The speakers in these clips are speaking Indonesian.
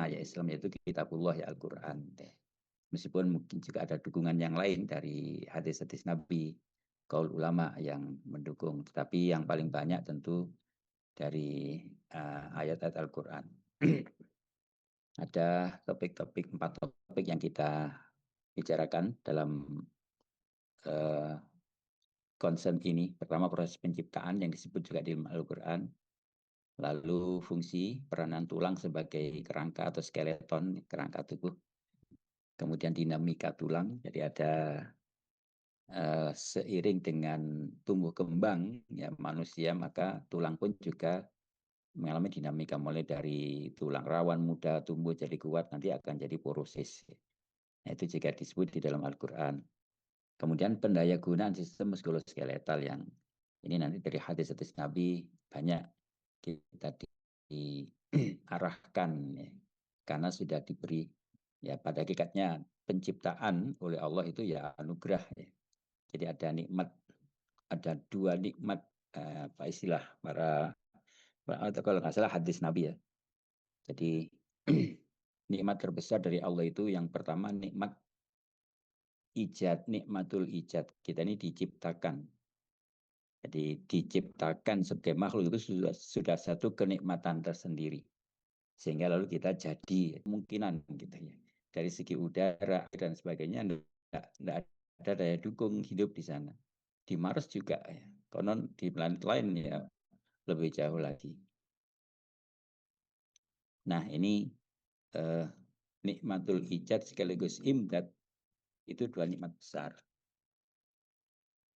ya Islam, yaitu kitabullah ya Al-Quran. Meskipun mungkin juga ada dukungan yang lain dari hadis-hadis Nabi, kaul ulama yang mendukung, tetapi yang paling banyak tentu dari ayat-ayat Al-Quran. Ada topik-topik, 4 topik yang kita bicarakan dalam konsep ini. Pertama, proses penciptaan yang disebut juga di Al-Quran. Lalu fungsi peranan tulang sebagai kerangka atau skeleton, kerangka tubuh. Kemudian dinamika tulang, jadi ada seiring dengan tumbuh kembang ya manusia, maka tulang pun juga mengalami dinamika, mulai dari tulang rawan muda tumbuh jadi kuat, nanti akan jadi porosis. Nah, itu juga disebut di dalam Al-Quran. Kemudian pendaya gunaan sistem muskuloskeletal, yang ini nanti dari hadis-hadis Nabi banyak kita diarahkan ya, karena sudah diberi ya, pada hakikatnya penciptaan oleh Allah itu ya anugerah ya. Jadi ada nikmat, ada 2 nikmat, apa istilah para, atau kalau nggak salah hadis Nabi ya. Jadi nikmat terbesar dari Allah itu yang pertama nikmat ijad, nikmatul ijad. Kita ini diciptakan. Jadi diciptakan sebagai makhluk itu sudah satu kenikmatan tersendiri. Sehingga lalu kita jadi kemungkinan gitu ya. Dari segi udara dan sebagainya enggak ada daya dukung hidup di sana. Di Mars juga ya. Konon di planet lain ya lebih jauh lagi. Nah, ini nikmatul ijad sekaligus imdad, itu 2 nikmat besar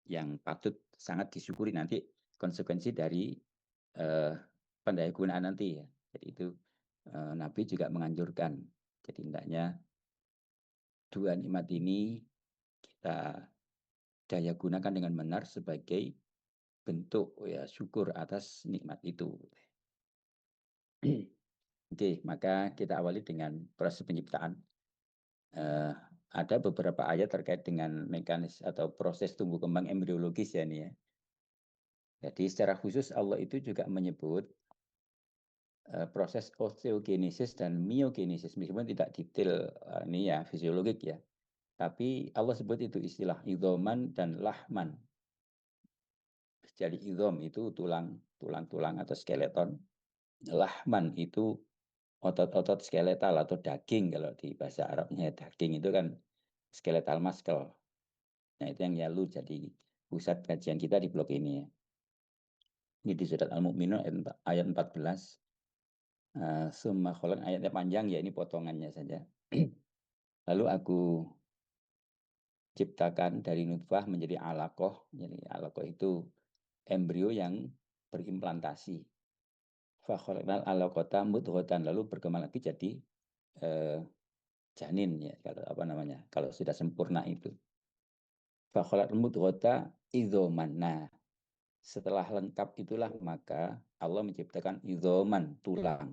yang patut sangat disyukuri nanti konsekuensi dari pendaya gunaan nanti ya. Jadi itu Nabi juga menganjurkan. Jadi hendaknya 2 nikmat ini kita daya gunakan dengan benar sebagai bentuk ya syukur atas nikmat itu. Oke, maka kita awali dengan proses penciptaan. Ada beberapa ayat terkait dengan mekanis atau proses tumbuh kembang embriologis ya ini ya. Jadi secara khusus Allah itu juga menyebut proses osteogenesis dan myogenesis, meskipun tidak detail ini ya fisiologik ya. Tapi Allah sebut itu istilah idhoman dan lahman. Jadi idhom itu tulang atau skeleton. Lahman itu otot-otot skeletal atau daging, kalau di bahasa Arabnya daging itu kan skeletal muscle. Nah, itu yang lalu jadi pusat kajian kita di blog ini ya. Ini di surat Al-Mu'minun ayat 14. Summa kholaq, ayatnya panjang ya, ini potongannya saja. Lalu aku ciptakan dari nutfah menjadi alaqah. Jadi alaqah itu embrio yang berimplantasi. Fa khalaqnal alaqata mudghatan, lalu berkembang lagi jadi janin ya, kalau apa namanya, kalau sudah sempurna itu. Fa khalaqnal mudghata idzoman. Nah, setelah lengkap itulah maka Allah menciptakan idzoman, tulang.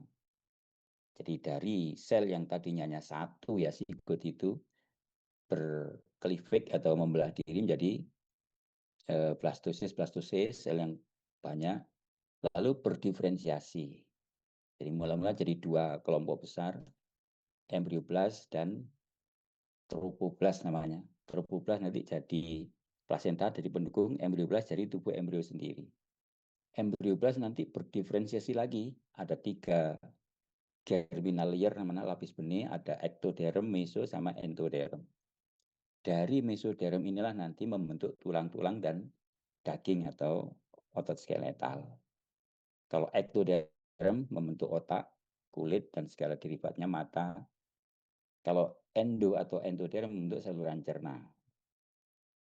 Jadi dari sel yang tadinya hanya satu ya, sigot itu berkelifik atau membelah diri menjadi blastosis, sel yang banyak, lalu berdiferensiasi. Jadi mula-mula jadi 2 kelompok besar, embrioblast dan trophoblast namanya. Trophoblast nanti jadi plasenta dari pendukung, embrioblast jadi tubuh embrio sendiri. Embrioblast nanti berdiferensiasi lagi, ada 3 germinal layer namanya lapis benih, ada ectoderm, meso, sama endoderm. Dari mesoderm inilah nanti membentuk tulang-tulang dan daging atau otot skeletal. Kalau ectoderm membentuk otak, kulit, dan segala derivatnya, mata. Kalau endo atau endoderm membentuk saluran cerna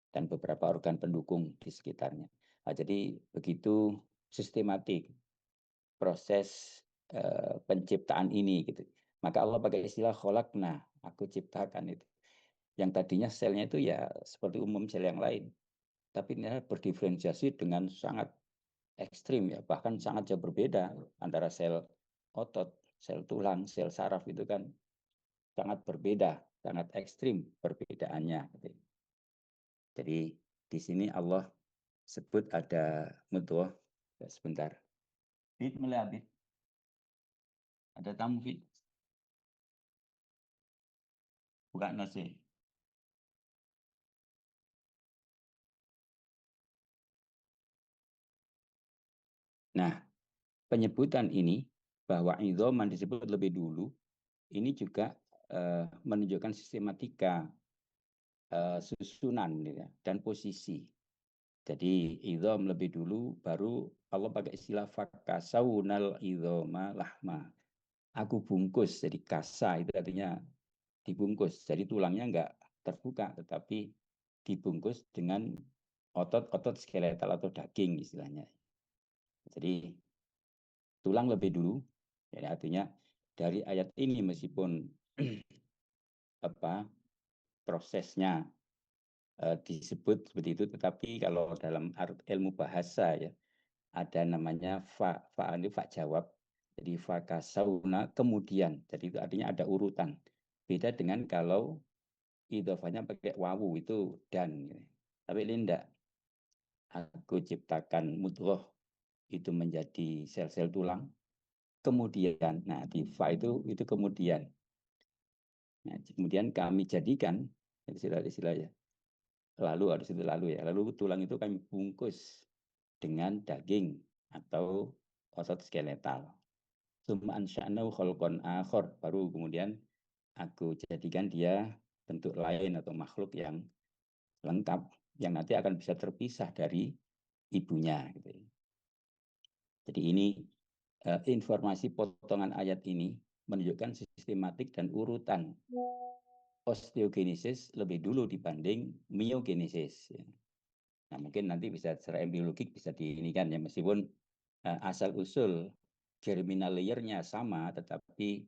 dan beberapa organ pendukung di sekitarnya. Nah, jadi begitu sistematik proses penciptaan ini gitu. Maka Allah pakai istilah kholakna, aku ciptakan itu. Yang tadinya selnya itu ya seperti umum sel yang lain, tapi ini berdiferensiasi dengan sangat ekstrim ya, bahkan sangat jauh berbeda antara sel otot, sel tulang, sel saraf, itu kan sangat berbeda, sangat ekstrim perbedaannya. Jadi di sini Allah sebut ada mudghah. Sebentar. Fit mulai habis. Ada tamu Fit. buka nasi. Nah, penyebutan ini bahwa idhoman disebut lebih dulu, ini juga menunjukkan sistematika susunan ya, dan posisi. Jadi idhom lebih dulu, baru Allah pakai istilah fakasaunal idhoma lahma. Aku bungkus, jadi kasa itu artinya dibungkus. Jadi tulangnya enggak terbuka, tetapi dibungkus dengan otot-otot skeletal atau daging istilahnya. Jadi tulang lebih dulu, jadi artinya dari ayat ini meskipun apa prosesnya disebut seperti itu, tetapi kalau dalam ilmu bahasa ya ada namanya fa ini fa jawab, jadi fa kasauna kemudian, jadi itu artinya ada urutan. Beda dengan kalau idhofahnya pakai wawu itu dan, tapi ini enggak. Aku ciptakan mudghah itu menjadi sel-sel tulang, kemudian, nah di fa itu kemudian. Nah, kemudian kami jadikan istilah-istilah ya. Lalu harus itu lalu ya. Lalu tulang itu kami bungkus dengan daging atau otot skeletal. Summa ansya'nahu khalqan akhar, baru kemudian aku jadikan dia bentuk lain atau makhluk yang lengkap yang nanti akan bisa terpisah dari ibunya gitu. Jadi ini informasi potongan ayat ini menunjukkan sistematik dan urutan osteogenesis lebih dulu dibanding miogenesis. Nah, mungkin nanti bisa secara embriologik bisa diinikan ya, meskipun asal usul germinal layernya sama, tetapi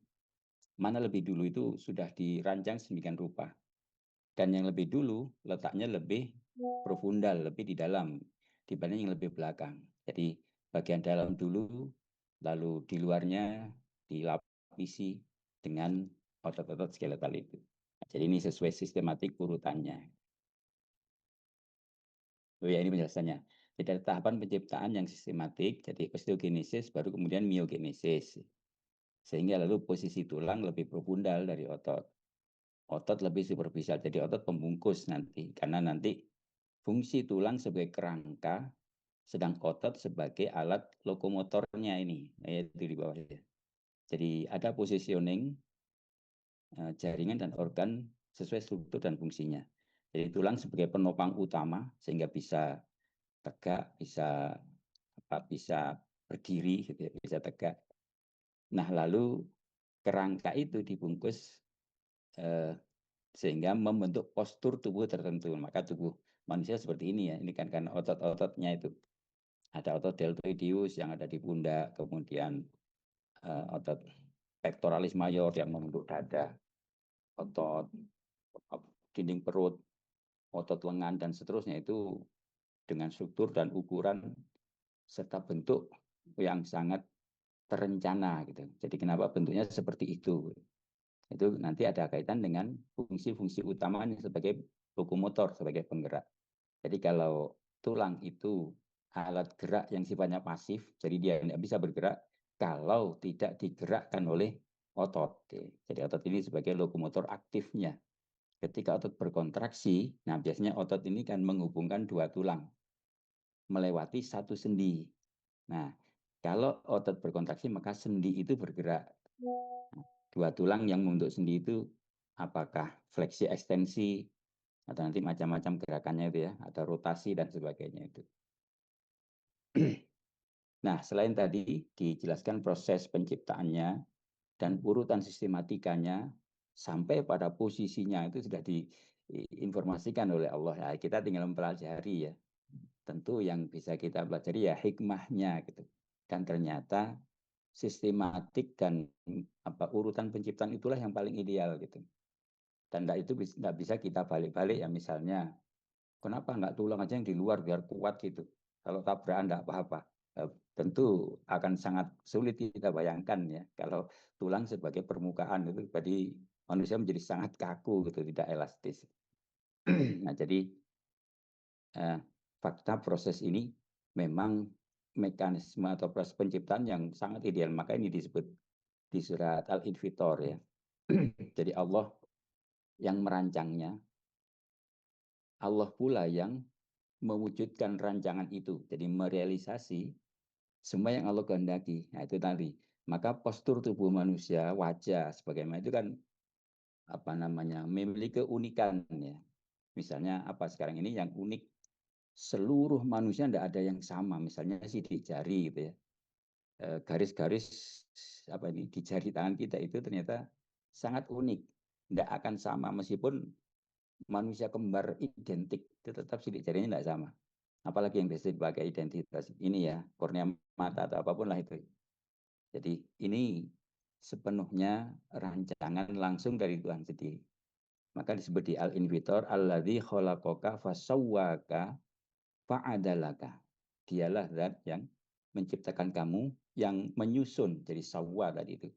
mana lebih dulu itu sudah dirancang sedemikian rupa. Dan yang lebih dulu letaknya lebih profundal, lebih di dalam dibanding yang lebih belakang. Jadi bagian dalam dulu, lalu di luarnya dilapisi dengan otot-otot skeletal itu. Jadi ini sesuai sistematik urutannya. Oh ya, ini penjelasannya. Jadi ada tahapan penciptaan yang sistematik, jadi osteogenesis, baru kemudian miogenesis. Sehingga lalu posisi tulang lebih profundal dari otot. Otot lebih superficial, jadi otot pembungkus nanti. Karena nanti fungsi tulang sebagai kerangka, sedang otot sebagai alat lokomotornya ini. Yaitu di bawahnya. Jadi ada positioning jaringan dan organ sesuai struktur dan fungsinya. Jadi tulang sebagai penopang utama sehingga bisa tegak, bisa berdiri, gitu ya, bisa tegak. Nah, lalu kerangka itu dibungkus sehingga membentuk postur tubuh tertentu. Maka tubuh manusia seperti ini ya. Ini kan karena otot-ototnya itu. Ada otot deltoideus yang ada di pundak, kemudian otot pectoralis major yang membentuk dada, otot dinding perut, otot lengan, dan seterusnya itu dengan struktur dan ukuran serta bentuk yang sangat terencana gitu. Jadi kenapa bentuknya seperti itu? Itu nanti ada kaitan dengan fungsi-fungsi utamanya sebagai lokomotor, sebagai penggerak. Jadi kalau tulang itu alat gerak yang sifatnya pasif, jadi dia tidak bisa bergerak kalau tidak digerakkan oleh otot. Jadi otot ini sebagai lokomotor aktifnya. Ketika otot berkontraksi, nah biasanya otot ini kan menghubungkan dua tulang melewati satu sendi. Nah, kalau otot berkontraksi maka sendi itu bergerak. Dua tulang yang membentuk sendi itu apakah fleksi ekstensi atau nanti macam-macam gerakannya itu ya, atau rotasi dan sebagainya itu. Nah, selain tadi dijelaskan proses penciptaannya dan urutan sistematikanya sampai pada posisinya itu sudah diinformasikan oleh Allah. Nah, kita tinggal mempelajari ya. Tentu yang bisa kita pelajari ya hikmahnya gitu. Dan ternyata sistematik dan urutan penciptaan itulah yang paling ideal gitu. Dan itu nggak bisa kita balik-balik ya, misalnya kenapa nggak tulang aja yang di luar biar kuat gitu. Kalau tabrakan nggak apa-apa. Tentu akan sangat sulit kita bayangkan ya kalau tulang sebagai permukaan itu berarti manusia menjadi sangat kaku gitu, tidak elastis. Nah, jadi fakta proses ini memang mekanisme atau proses penciptaan yang sangat ideal. Maka ini disebut di surat Al-Infitor ya. Jadi Allah yang merancangnya, Allah pula yang mewujudkan rancangan itu. Jadi merealisasi semua yang Allah kehendaki. Nah, itu tadi. Maka postur tubuh manusia, wajah sebagaimana itu kan memiliki keunikan ya. Misalnya apa sekarang ini yang unik, seluruh manusia tidak ada yang sama. Misalnya sidik jari gitu ya. Garis-garis di jari tangan kita itu ternyata sangat unik. Tidak akan sama meskipun manusia kembar identik, itu tetap sidik jarinya tidak sama. Apalagi yang biasa dipakai identitas ini ya, kornea mata atau apapun lah itu. Jadi ini sepenuhnya rancangan langsung dari Tuhan sendiri. Maka disebut di Al-Invitor, alladzi khalaqaka fasawwaka fa'adalaka. Dialah zat yang menciptakan kamu, yang menyusun, jadi sawwa tadi itu.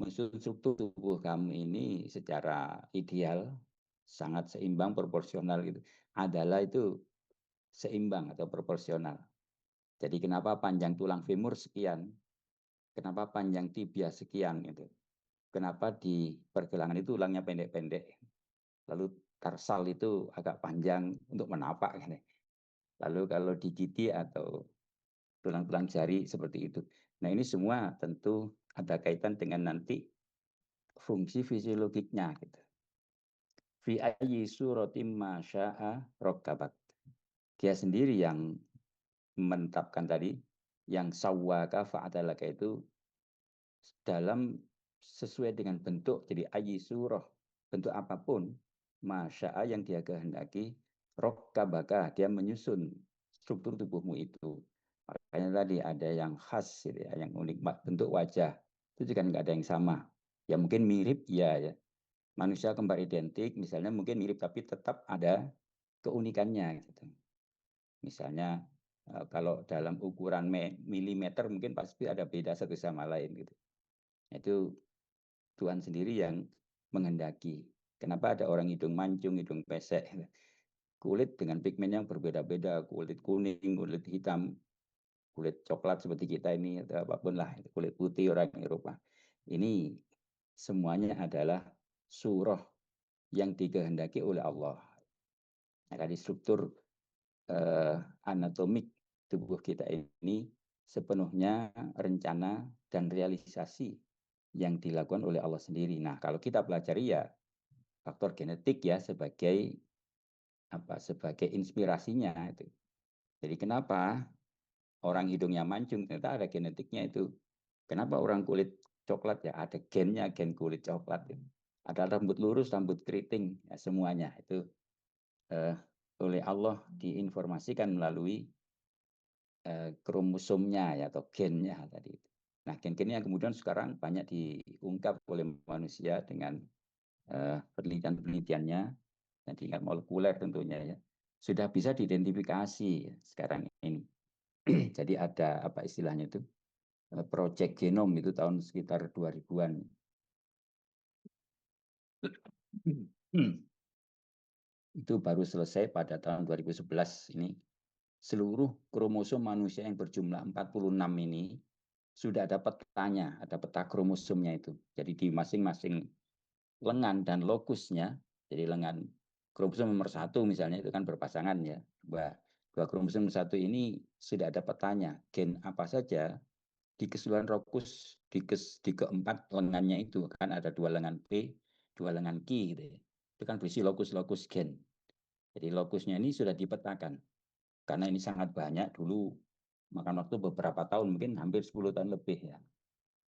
Menyusun struktur tubuh kamu ini secara ideal, sangat seimbang, proporsional gitu. Adalah itu seimbang atau proporsional. Jadi kenapa panjang tulang femur sekian, kenapa panjang tibia sekian gitu. Kenapa di pergelangan itu tulangnya pendek-pendek, lalu tarsal itu agak panjang untuk menapak gitu. Lalu kalau digigit atau tulang-tulang jari seperti itu. Nah ini semua tentu ada kaitan dengan nanti fungsi fisiologiknya gitu. Fi ayyi suratim ma syaa rokkabat. Dia sendiri yang menetapkan tadi, yang sawwaka fa'adalaka itu dalam sesuai dengan bentuk, jadi ayyi surah, bentuk apapun, masya'a yang dia kehendaki, rokkabaka, dia menyusun struktur tubuhmu itu. Makanya tadi ada yang khas, gitu ya, yang unik, bentuk wajah, itu juga nggak ada yang sama. Ya mungkin mirip, ya. Manusia kembar identik, misalnya mungkin mirip, tapi tetap ada keunikannya. Gitu. Misalnya kalau dalam ukuran milimeter mungkin pasti ada beda satu sama lain. Gitu. Itu Tuhan sendiri yang menghendaki. Kenapa ada orang hidung mancung, hidung pesek, kulit dengan pigmen yang berbeda-beda, kulit kuning, kulit hitam, kulit coklat seperti kita ini, atau apapun lah, kulit putih orang Eropa. Ini semuanya adalah surah yang dikehendaki oleh Allah. Nah, di struktur anatomik tubuh kita ini sepenuhnya rencana dan realisasi yang dilakukan oleh Allah sendiri. Nah, kalau kita pelajari ya faktor genetik ya sebagai sebagai inspirasinya itu. Jadi kenapa orang hidungnya mancung, ternyata ada genetiknya itu. Kenapa orang kulit coklat ya ada gennya, gen kulit coklat. Itu. Ada rambut lurus, rambut keriting, ya semuanya itu oleh Allah diinformasikan melalui kromosomnya ya atau gennya tadi. Nah, gen-gen yang kemudian sekarang banyak diungkap oleh manusia dengan penelitian-penelitiannya dan tingkat molekuler tentunya ya. Sudah bisa diidentifikasi sekarang ini. Jadi ada apa istilahnya itu? Project Genom itu tahun sekitar 2000-an. Itu baru selesai pada tahun 2011 ini. Seluruh kromosom manusia yang berjumlah 46 ini sudah ada petanya, ada peta kromosomnya itu. Jadi di masing-masing lengan dan lokusnya, jadi lengan kromosom nomor 1 misalnya itu kan berpasangan ya. Dua kromosom nomor 1 ini sudah ada petanya, gen apa saja di keseluruhan lokus di keempat lengannya itu kan ada dua lengan P, dua lengan Q gitu ya. Itu kan berisi lokus-lokus gen. Jadi lokusnya ini sudah dipetakan. Karena ini sangat banyak dulu makan waktu beberapa tahun, mungkin hampir 10 tahun lebih ya.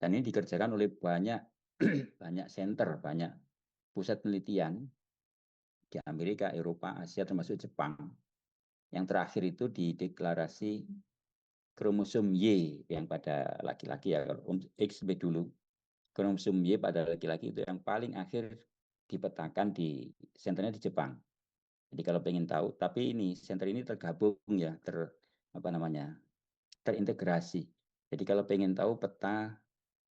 Dan ini dikerjakan oleh banyak banyak center, banyak pusat penelitian di Amerika, Eropa, Asia termasuk Jepang. Yang terakhir itu di deklarasi kromosom Y yang pada laki-laki ya, kalau X dulu. Kromosom Y pada laki-laki itu yang paling akhir dipetakan di senternya di Jepang. Jadi kalau pengen tahu, tapi ini center ini tergabung ya, terintegrasi. Jadi kalau pengen tahu peta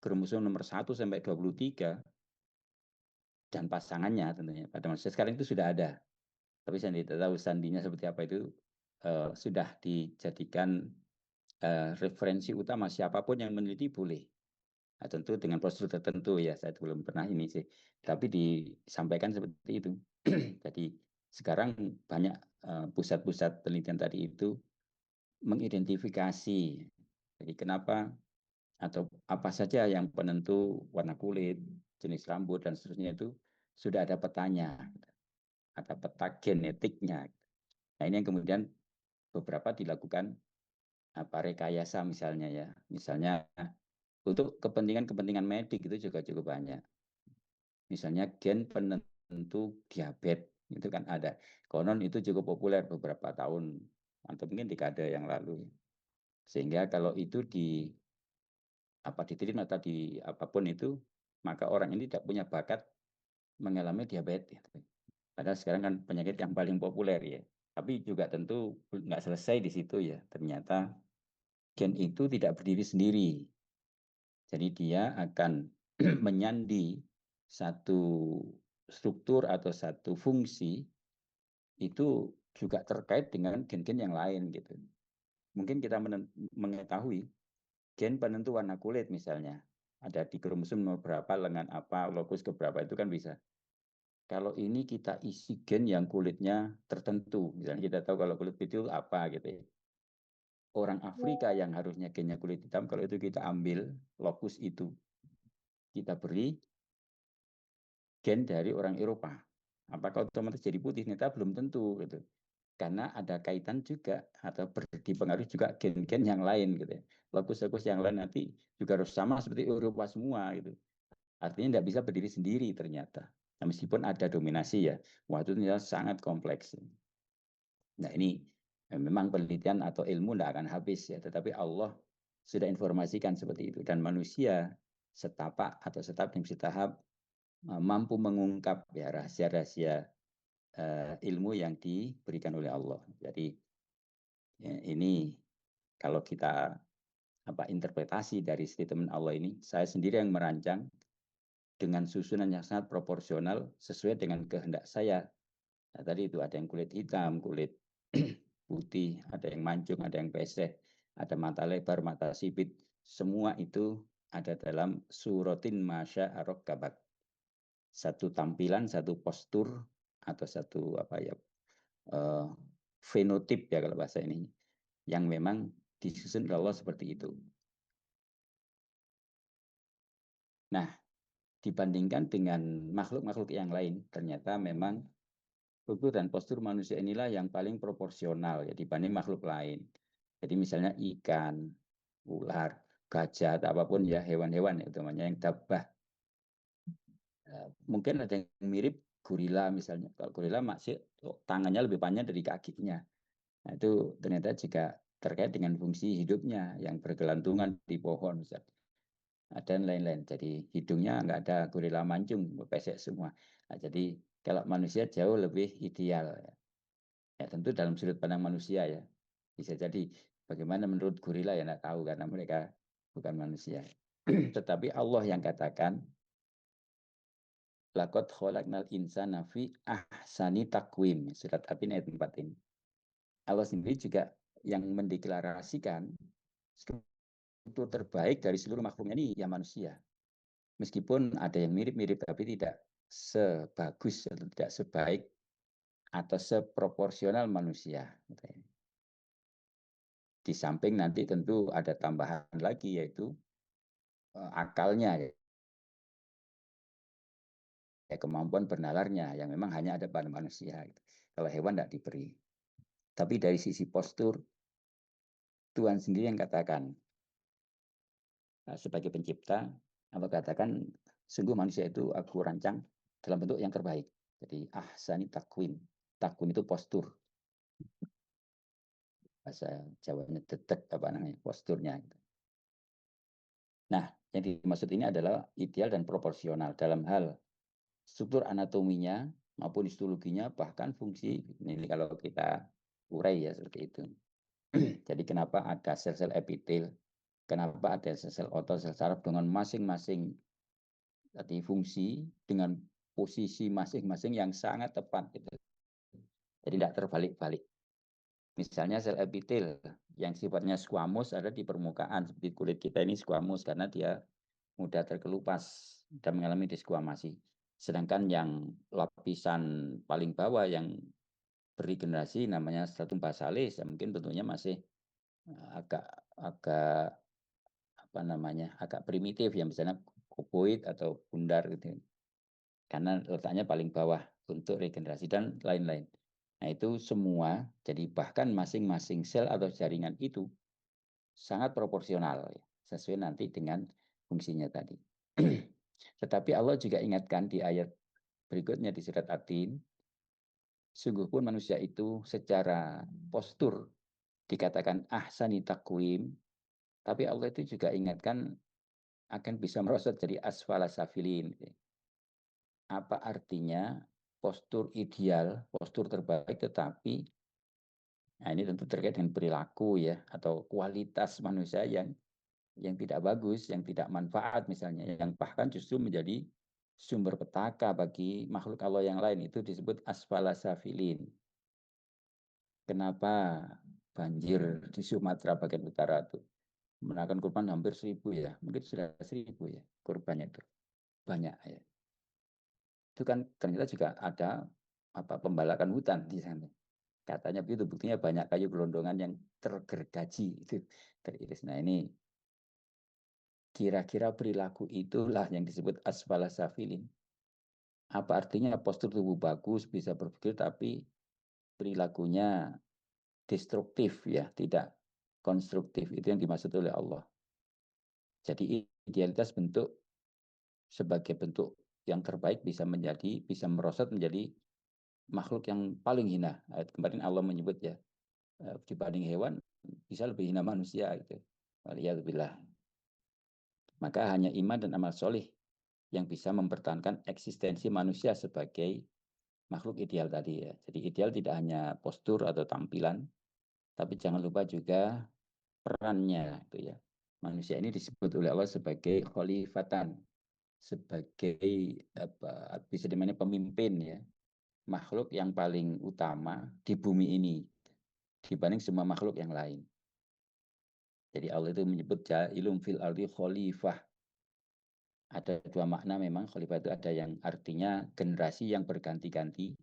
kromosom nomor 1 sampai 23 dan pasangannya tentunya pada masa sekarang itu sudah ada. Tapi saya tidak tahu sandinya seperti apa itu sudah dijadikan referensi utama siapapun yang meneliti boleh. Nah, tentu dengan prosedur tertentu ya, saya belum pernah ini sih. Tapi disampaikan seperti itu. Jadi sekarang banyak pusat-pusat penelitian tadi itu mengidentifikasi. Jadi kenapa atau apa saja yang penentu warna kulit, jenis rambut dan seterusnya itu sudah ada petanya, ada peta genetiknya. Nah, ini yang kemudian beberapa dilakukan apa rekayasa misalnya ya. Misalnya untuk kepentingan-kepentingan medik itu juga cukup banyak. Misalnya gen penentu diabetes itu kan ada. Konon itu cukup populer beberapa tahun atau mungkin dekade yang lalu. Sehingga kalau itu diterima atau di apapun itu, maka orang ini tidak punya bakat mengalami diabetes. Padahal sekarang kan penyakit yang paling populer ya. Tapi juga tentu nggak selesai di situ ya. Ternyata gen itu tidak berdiri sendiri. Jadi dia akan menyandi satu struktur atau satu fungsi itu juga terkait dengan gen-gen yang lain gitu. Mungkin kita mengetahui gen penentu warna kulit misalnya. Ada di kromosom nomor berapa, lengan apa, lokus keberapa itu kan bisa. Kalau ini kita isi gen yang kulitnya tertentu, misalnya kita tahu kalau kulit itu apa gitu ya. Orang Afrika yang harusnya gennya kulit hitam, kalau itu kita ambil lokus itu, kita beri gen dari orang Eropa. Apakah otomatis jadi putih? Ternyata belum tentu gitu. Karena ada kaitan juga atau dipengaruhi juga gen-gen yang lain gitu ya. Lokus-lokus yang lain nanti juga harus sama seperti Eropa semua gitu. Artinya tidak bisa berdiri sendiri ternyata. Nah, meskipun ada dominasi ya, waktu itu ternyata sangat kompleks. Nah ini memang penelitian atau ilmu tidak akan habis ya, tetapi Allah sudah informasikan seperti itu dan manusia setapak atau setahap demi setahap mampu mengungkap ya rahasia-rahasia ilmu yang diberikan oleh Allah. Jadi ya, ini kalau kita interpretasi dari statement Allah ini, saya sendiri yang merancang dengan susunan yang sangat proporsional sesuai dengan kehendak saya. Nah, tadi itu ada yang kulit hitam, kulit putih, ada yang mancung, ada yang pesek, ada mata lebar, mata sipit. Semua itu ada dalam suratin masya kabat. Satu tampilan, satu postur, atau satu uh, fenotip ya kalau bahasa ini, yang memang disusun oleh Allah seperti itu. Nah, dibandingkan dengan makhluk-makhluk yang lain, ternyata memang struktur dan postur manusia inilah yang paling proporsional ya dibanding makhluk lain. Jadi misalnya ikan, ular, gajah, atau apapun ya hewan-hewan ya, utamanya yang dabah. Mungkin ada yang mirip gorila misalnya. Kalau gorila masih tangannya lebih panjang dari kakinya. Nah, itu ternyata juga terkait dengan fungsi hidupnya yang bergelantungan di pohon misalnya. Dan lain-lain. Jadi hidungnya nggak ada gorila mancung, pesek semua. Nah, jadi kalau manusia jauh lebih ideal. Ya tentu dalam sudut pandang manusia ya. Bisa jadi bagaimana menurut gorila ya nggak tahu karena mereka bukan manusia. Tetapi Allah yang katakan Laqad khalaqnal insana fi ahsani takwim. Surat Abin ayat 4 ini. Allah sendiri juga yang mendeklarasikan struktur terbaik dari seluruh makhluknya ini ya manusia. Meskipun ada yang mirip-mirip tapi tidak sebagus atau tidak sebaik atau seproporsional manusia. Di samping nanti tentu ada tambahan lagi yaitu akalnya ya kemampuan bernalarnya yang memang hanya ada pada manusia. Gitu. Kalau hewan tidak diberi. Tapi dari sisi postur Tuhan sendiri yang katakan sebagai pencipta, Allah katakan sungguh manusia itu aku rancang dalam bentuk yang terbaik. Jadi ahsani takwim. Takwim itu postur. Bahasa Jawanya detek apa namanya posturnya. Nah, yang dimaksud ini adalah ideal dan proporsional dalam hal struktur anatominya maupun histologinya bahkan fungsi ini kalau kita urai ya seperti itu. Jadi kenapa ada sel-sel epitel, kenapa ada sel-sel otot, sel saraf dengan masing-masing tadi fungsi dengan posisi masing-masing yang sangat tepat gitu. Jadi tidak terbalik-balik. Misalnya sel epitel yang sifatnya squamous ada di permukaan seperti kulit kita ini squamous karena dia mudah terkelupas dan mengalami desquamasi. Sedangkan yang lapisan paling bawah yang beregenerasi namanya stratum basalis, mungkin bentuknya masih agak agak apa namanya agak primitif ya, misalnya kuboid atau bundar gitu, karena letaknya paling bawah untuk regenerasi dan lain-lain. Nah itu semua, jadi bahkan masing-masing sel atau jaringan itu sangat proporsional ya, sesuai nanti dengan fungsinya tadi. Tetapi Allah juga ingatkan di ayat berikutnya di surat Ad-Din, sungguh pun manusia itu secara postur dikatakan ahsani takwim, tapi Allah itu juga ingatkan akan bisa merosot jadi asfala safilin. Apa artinya postur ideal, postur terbaik, tetapi nah ini tentu terkait dengan perilaku ya, atau kualitas manusia yang tidak bagus, yang tidak manfaat misalnya, yang bahkan justru menjadi sumber petaka bagi makhluk Allah yang lain, itu disebut asfala safilin. Kenapa banjir di Sumatera bagian utara itu menakan korban hampir 1.000 ya, mungkin sudah 1.000 ya korbannya itu banyak ya. Itu kan ternyata juga ada apa pembalakan hutan di sana. Katanya begitu, buktinya banyak kayu gelondongan yang tergergaji itu teriris. Nah ini kira-kira perilaku itulah yang disebut asfala safilin. Apa artinya postur tubuh bagus, bisa berpikir, tapi perilakunya destruktif ya, tidak konstruktif. Itu yang dimaksud oleh Allah. Jadi idealitas bentuk sebagai bentuk yang terbaik bisa merosot menjadi makhluk yang paling hina. Kemarin Allah menyebut ya, dibanding hewan bisa lebih hina manusia gitu. Waliyadzubillah. Maka hanya iman dan amal solih yang bisa mempertahankan eksistensi manusia sebagai makhluk ideal tadi ya. Jadi ideal tidak hanya postur atau tampilan, tapi jangan lupa juga perannya itu ya. Manusia ini disebut oleh Allah sebagai khalifatan, sebagai apa bisa dimana pemimpin ya, makhluk yang paling utama di bumi ini dibanding semua makhluk yang lain. Jadi Allah itu menyebut ja'ilum fil ardi khalifah. Ada dua makna memang khalifah itu, ada yang artinya generasi yang berganti-ganti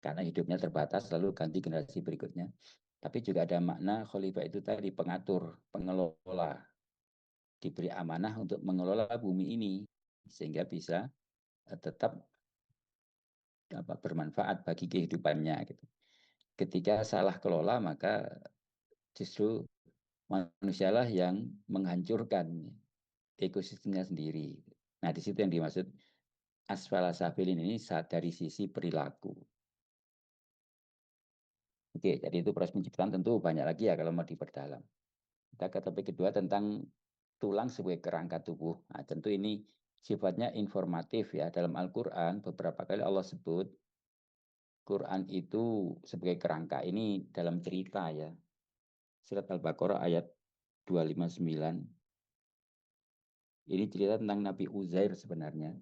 karena hidupnya terbatas lalu ganti generasi berikutnya. Tapi juga ada makna khalifah itu tadi pengatur, pengelola, diberi amanah untuk mengelola bumi ini sehingga bisa tetap bermanfaat bagi kehidupannya gitu. Ketika salah kelola maka justru manusialah yang menghancurkan ekosistemnya sendiri. Nah, di situ yang dimaksud asfala safilin ini dari sisi perilaku. Oke, jadi itu proses penciptaan tentu banyak lagi ya kalau mau diperdalam. Kita ke topik kedua tentang tulang sebagai kerangka tubuh. Nah, tentu ini sifatnya informatif ya. Dalam Al-Quran beberapa kali Allah sebut Quran itu sebagai kerangka, ini dalam cerita ya. Surat Al-Baqarah ayat 259. Ini cerita tentang Nabi Uzair sebenarnya.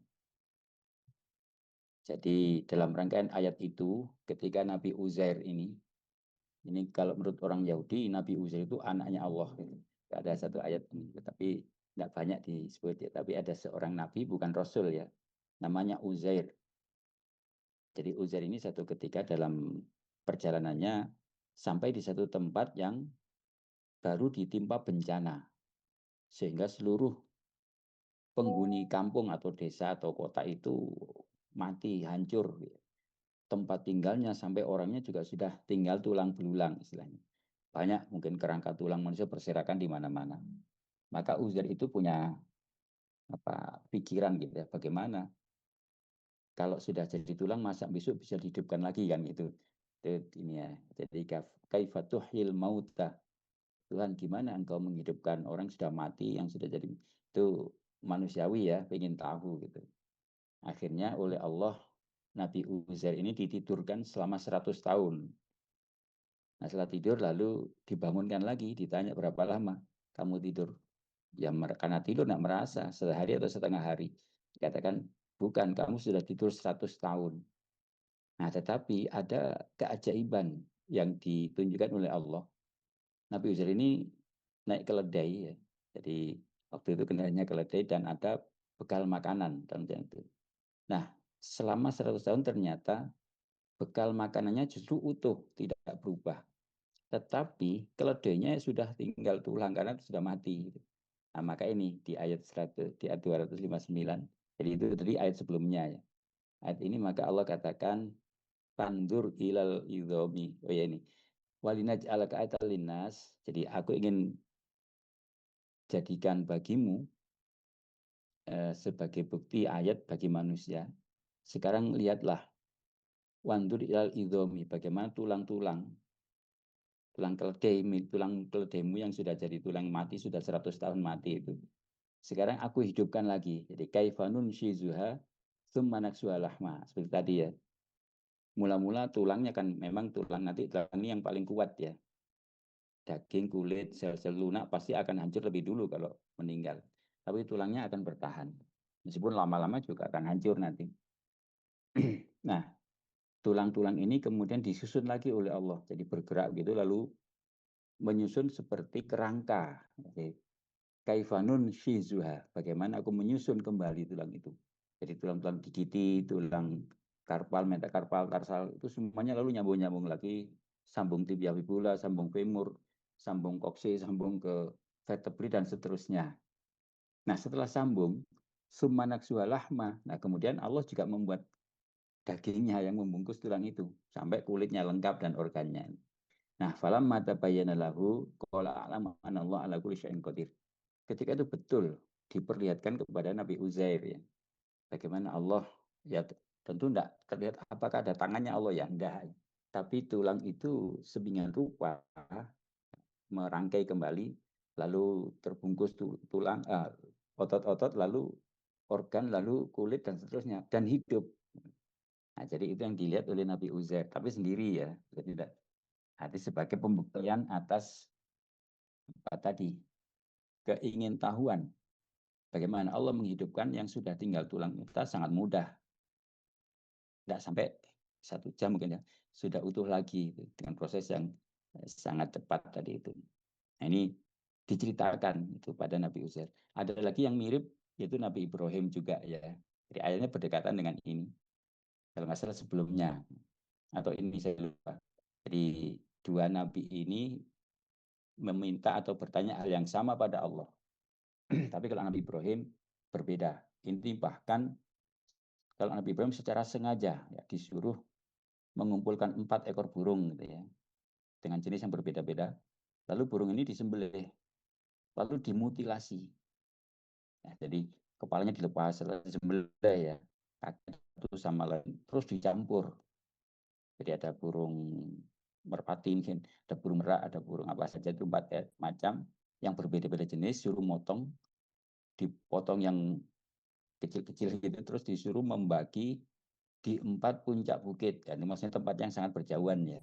Jadi dalam rangkaian ayat itu, ketika Nabi Uzair ini kalau menurut orang Yahudi, Nabi Uzair itu anaknya Allah. Gitu. Ada satu ayat, tapi tidak banyak disebut ya. Tapi ada seorang Nabi, bukan Rasul ya, namanya Uzair. Jadi Uzair ini satu ketika dalam perjalanannya sampai di satu tempat yang baru ditimpa bencana. Sehingga seluruh penghuni kampung atau desa atau kota itu mati, hancur. Tempat tinggalnya sampai orangnya juga sudah tinggal tulang belulang istilahnya. Banyak mungkin kerangka tulang manusia berserakan di mana-mana. Maka Uzair itu punya pikiran gitu ya, bagaimana kalau sudah jadi tulang masa besok bisa dihidupkan lagi kan gitu. Itu ini ya. Jadi kaifatuhil mauta. Tuhan gimana engkau menghidupkan orang sudah mati yang sudah jadi, itu manusiawi ya, pengen tahu gitu. Akhirnya oleh Allah Nabi Uzair ini ditidurkan selama 100 tahun. Nah setelah tidur lalu dibangunkan lagi, ditanya berapa lama kamu tidur. Ya karena tidur tidak merasa sehari atau setengah hari. Dikatakan bukan, kamu sudah tidur 100 tahun. Nah tetapi ada keajaiban yang ditunjukkan oleh Allah. Nabi Uzair ini naik keledai ya. Jadi Waktu itu kendalanya keledai dan ada bekal makanan dalam itu. Nah, selama 100 tahun ternyata bekal makanannya justru utuh, tidak berubah. Tetapi keledainya sudah tinggal tulang karena sudah mati. Nah, maka ini di ayat 100, di ayat 259. Jadi itu tadi ayat sebelumnya ya. Ayat ini maka Allah katakan tandur ilal idhomi. Oh ya ini. Walinaj ala linnas. Jadi aku ingin jadikan bagimu sebagai bukti ayat bagi manusia. Sekarang lihatlah wandur ilal idhomi. Bagaimana tulang-tulang keledai, tulang keledaimu yang sudah jadi tulang mati, sudah 100 tahun mati itu. Sekarang aku hidupkan lagi. Jadi kaifanun shizuha summa naksualahma. Seperti tadi ya. Mula-mula tulangnya kan memang tulang nanti tulang ini yang paling kuat ya. Daging, kulit, sel-sel lunak pasti akan hancur lebih dulu kalau meninggal. Tapi tulangnya akan bertahan. Meskipun lama-lama juga akan hancur nanti. Nah, tulang-tulang ini kemudian disusun lagi oleh Allah. Jadi bergerak gitu lalu menyusun seperti kerangka. Jadi, kaifanun shizuha. Bagaimana aku menyusun kembali tulang itu. Jadi tulang-tulang digiti, tulang karpal, metakarpal, tarsal itu semuanya lalu nyambung-nyambung lagi, sambung tibia fibula, sambung femur, sambung kokse, sambung ke vertebri dan seterusnya. Nah, setelah sambung sumanak sualahma. Nah, kemudian Allah juga membuat dagingnya yang membungkus tulang itu sampai kulitnya lengkap dan organnya. Nah, falam mata bayana lahu qala a'lam anallahu ala kulli syai'in qadir. Ketika itu betul diperlihatkan kepada Nabi Uzair ya. Bagaimana Allah ya tentu tidak terlihat apakah ada tangannya Allah ya enggak. Tapi tulang itu sebingan rupa merangkai kembali lalu terbungkus tulang otot-otot lalu organ lalu kulit dan seterusnya dan hidup. Nah, jadi itu yang dilihat oleh Nabi Uzair tapi sendiri ya, tidak. Hati sebagai pembuktian atas apa tadi keingintahuan bagaimana Allah menghidupkan yang sudah tinggal tulang kita sangat mudah. Tidak sampai 1 jam mungkin ya, sudah utuh lagi dengan proses yang sangat cepat tadi itu. Nah, ini diceritakan itu pada Nabi Uzair. Ada lagi yang mirip yaitu Nabi Ibrahim juga ya. Jadi ayatnya berdekatan dengan ini. Kalau nggak salah sebelumnya atau ini saya lupa. Jadi dua nabi ini meminta atau bertanya hal yang sama pada Allah. Tapi kalau Nabi Ibrahim berbeda. Ini bahkan kalau Nabi Ibrahim secara sengaja ya, disuruh mengumpulkan 4 ekor burung gitu ya, dengan jenis yang berbeda-beda. Lalu burung ini disembelih, lalu dimutilasi. Ya, jadi kepalanya dilepas, disembelih ya, kaki satu sama lain, terus dicampur. Jadi ada burung merpati, ada burung merak, ada burung apa saja itu 4 macam yang berbeda-beda jenis, suruh motong, dipotong yang kecil-kecil gitu, terus disuruh membagi di 4 puncak bukit. Dan ini maksudnya tempat yang sangat berjauhan ya.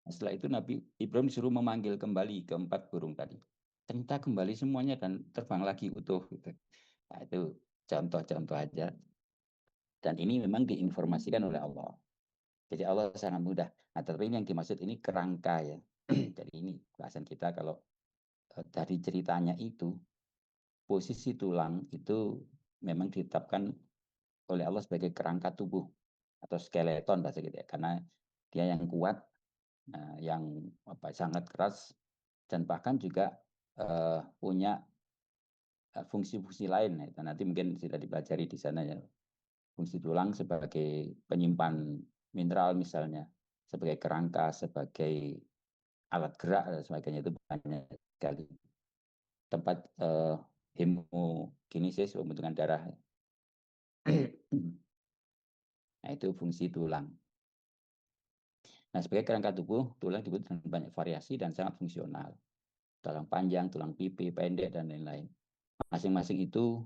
Setelah itu Nabi Ibrahim disuruh memanggil kembali ke 4 burung tadi. Ternyata kembali semuanya dan terbang lagi utuh. Gitu. Nah, itu contoh-contoh aja. Dan ini memang diinformasikan oleh Allah. Jadi Allah sangat mudah. Nah, tapi ini yang dimaksud ini kerangka ya. Jadi ini bahasan kita kalau dari ceritanya itu, posisi tulang itu memang ditetapkan oleh Allah sebagai kerangka tubuh atau skeleton bahasa gitu ya. Karena dia yang kuat, yang sangat keras dan bahkan juga punya fungsi-fungsi lain. Itu nanti mungkin sudah dipelajari di sana ya. Fungsi tulang sebagai penyimpan mineral misalnya, sebagai kerangka, sebagai alat gerak dan sebagainya itu banyak sekali. Tempat hemokinesis, pembentukan darah. Nah, itu fungsi tulang. Nah, sebagai kerangka tubuh, tulang dibuat dengan banyak variasi dan sangat fungsional. Tulang panjang, tulang pipi, pendek, dan lain-lain. Masing-masing itu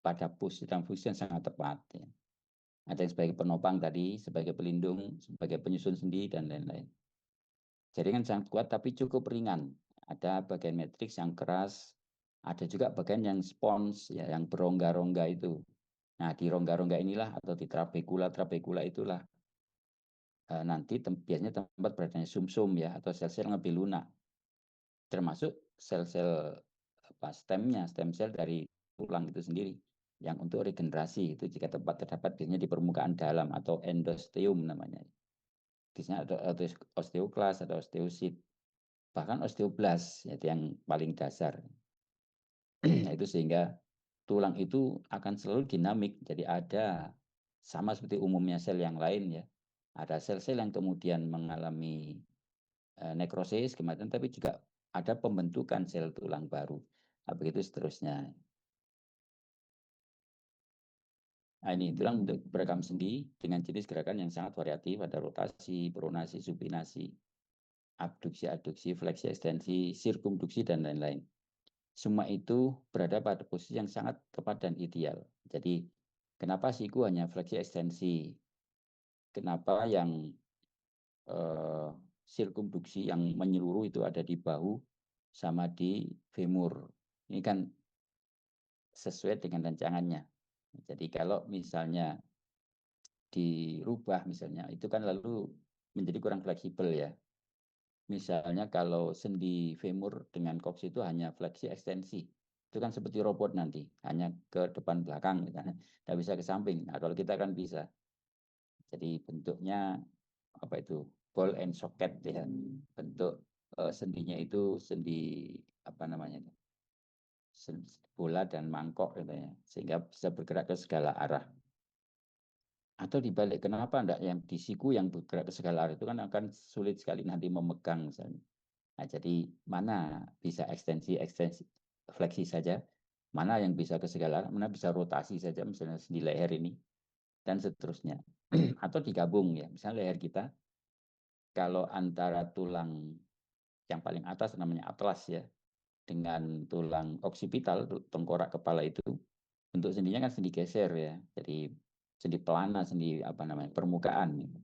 pada posisi dan fungsi yang sangat tepat. Ya. Ada yang sebagai penopang tadi, sebagai pelindung, sebagai penyusun sendi, dan lain-lain. Jaringan sangat kuat tapi cukup ringan. Ada bagian matriks yang keras, ada juga bagian yang spons, ya, yang berongga-rongga itu. Nah, di rongga-rongga inilah atau di trabekula itulah nanti biasanya tempat beradanya sumsum ya atau sel-sel yang lebih lunak. termasuk sel-sel stem sel dari tulang itu sendiri yang untuk regenerasi. Itu jika tempat terdapat biasanya di permukaan dalam atau endosteum namanya. Biasanya ada osteoklas, ada osteosit, bahkan osteoblas, yaitu yang paling dasar. Nah, itu sehingga tulang itu akan selalu dinamik. Jadi ada sama seperti umumnya sel yang lain ya. Ada sel-sel yang kemudian mengalami nekrosis kematian, tapi juga ada pembentukan sel tulang baru. Nah, begitu seterusnya. Nah, ini tulang untuk beragam sendi dengan jenis gerakan yang sangat variatif, ada rotasi, pronasi, supinasi, abduksi, aduksi, fleksi, ekstensi, sirkumduksi, dan lain-lain. Semua itu berada pada posisi yang sangat tepat dan ideal. Jadi, kenapa siku hanya fleksi ekstensi? Kenapa yang sirkumduksi yang menyeluruh itu ada di bahu sama di femur? Ini kan sesuai dengan rancangannya. Jadi kalau misalnya dirubah misalnya, itu kan lalu menjadi kurang fleksibel ya. Misalnya kalau sendi femur dengan koks itu hanya fleksi ekstensi, itu kan seperti robot nanti, hanya ke depan belakang, misalnya. Tidak bisa ke samping. Nah, kalau kita kan bisa. Jadi bentuknya apa itu ball and socket ya, bentuk sendinya itu sendi apa namanya, bola dan mangkok gitu ya, sehingga bisa bergerak ke segala arah. Atau dibalik, kenapa enggak yang di siku yang bergerak ke segala arah itu kan akan sulit sekali nanti memegang misalnya. Nah, jadi mana bisa ekstensi fleksi saja, mana yang bisa ke segala arah, mana bisa rotasi saja misalnya di leher ini dan seterusnya. Atau digabung ya, misalnya leher kita kalau antara tulang yang paling atas namanya atlas ya dengan tulang oksipital tengkorak kepala itu bentuk sendinya kan sendi geser ya. Jadi sendi pelana, sendi apa namanya permukaan gitu.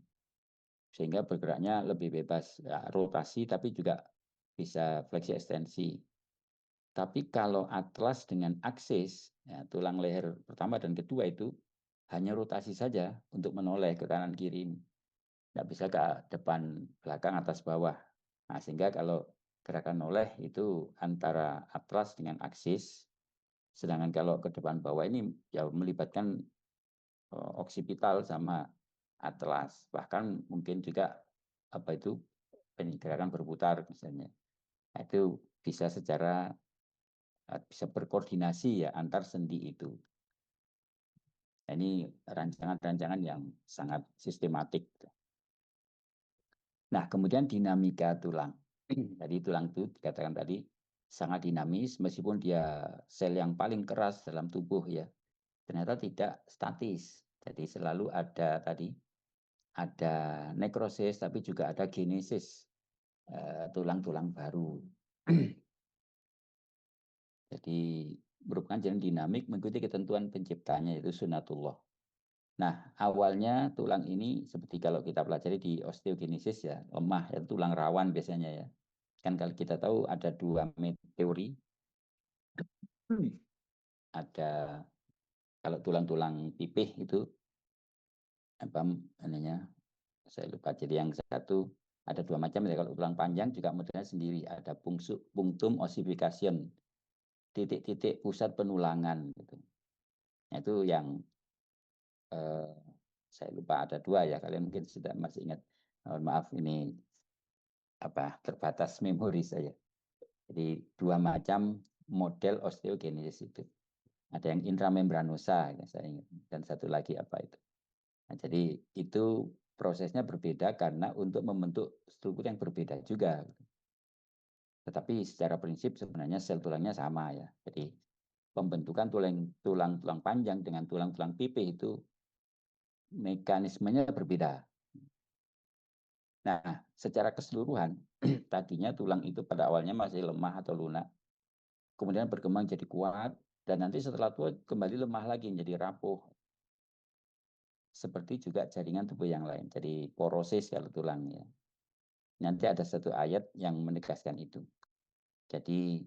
Sehingga bergeraknya lebih bebas ya, rotasi tapi juga bisa fleksi ekstensi. Tapi kalau atlas dengan aksis ya, tulang leher pertama dan kedua itu hanya rotasi saja untuk menoleh ke kanan kiri, nggak bisa ke depan belakang atas bawah. Nah, sehingga kalau gerakan noleh itu antara atlas dengan aksis, sedangkan kalau ke depan bawah ini ya melibatkan oksipital sama atlas, bahkan mungkin juga apa itu gerakan berputar misalnya. Nah, itu bisa secara bisa berkoordinasi ya antar sendi itu. Nah, ini rancangan-rancangan yang sangat sistematik. Nah, kemudian dinamika tulang. Jadi tulang itu dikatakan tadi sangat dinamis meskipun dia sel yang paling keras dalam tubuh ya. Ternyata tidak statis. Jadi selalu ada tadi ada nekrosis tapi juga ada genesis tulang-tulang baru. Jadi merupakan jalan dinamik mengikuti ketentuan penciptanya yaitu sunatullah. Nah, awalnya tulang ini seperti kalau kita pelajari di osteogenesis ya, lemah ya, tulang rawan biasanya ya. Kan kalau kita tahu ada dua teori. Ada kalau tulang-tulang pipih itu apa namanya? Saya lupa. Jadi yang satu ada dua macam ya. Kalau tulang panjang juga modelnya sendiri. Ada punctum ossification, titik-titik pusat penulangan gitu. Nah, itu yang eh, saya lupa ada dua ya. Kalian mungkin sudah masih ingat. Mohon maaf ini apa terbatas memori saya. Jadi dua macam model osteogenesis itu. Ada yang intramembranosa, ya, saya ingat. Dan satu lagi apa itu. Nah, jadi itu prosesnya berbeda karena untuk membentuk struktur yang berbeda juga. Tetapi secara prinsip sebenarnya sel tulangnya sama ya. Jadi pembentukan tulang panjang dengan tulang-tulang pipih itu mekanismenya berbeda. Nah, secara keseluruhan tadinya tulang itu pada awalnya masih lemah atau lunak, kemudian berkembang jadi kuat, dan nanti setelah tua kembali lemah lagi menjadi rapuh. Seperti juga jaringan tubuh yang lain, jadi porosis kalau tulangnya. Nanti ada satu ayat yang menegaskan itu. Jadi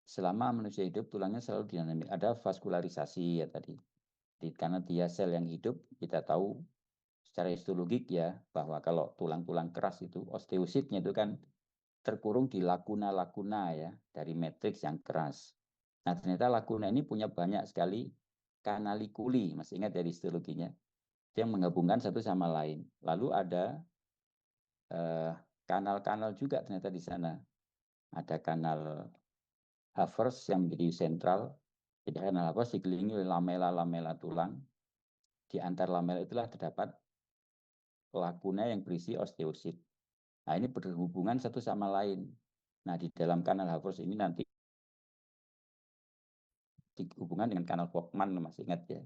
selama manusia hidup tulangnya selalu dinamik. Ada vaskularisasi ya tadi. Karena dia sel yang hidup, kita tahu secara histologik ya bahwa kalau tulang-tulang keras itu osteositnya itu kan terkurung di lakuna-lakuna ya dari matriks yang keras. Nah, ternyata lakuna ini punya banyak sekali kanalikuli, masih ingat dari histologinya, yang menggabungkan satu sama lain. Lalu ada kanal-kanal juga ternyata di sana. Ada kanal Havers yang menjadi sentral. Jadi kanal Havers dikelilingi oleh lamela-lamela tulang. Di antar lamela itulah terdapat lakuna yang berisi osteosit. Nah, ini berhubungan satu sama lain. Nah, di dalam kanal Havers ini nanti dihubungan dengan kanal Volkmann, masih ingat ya,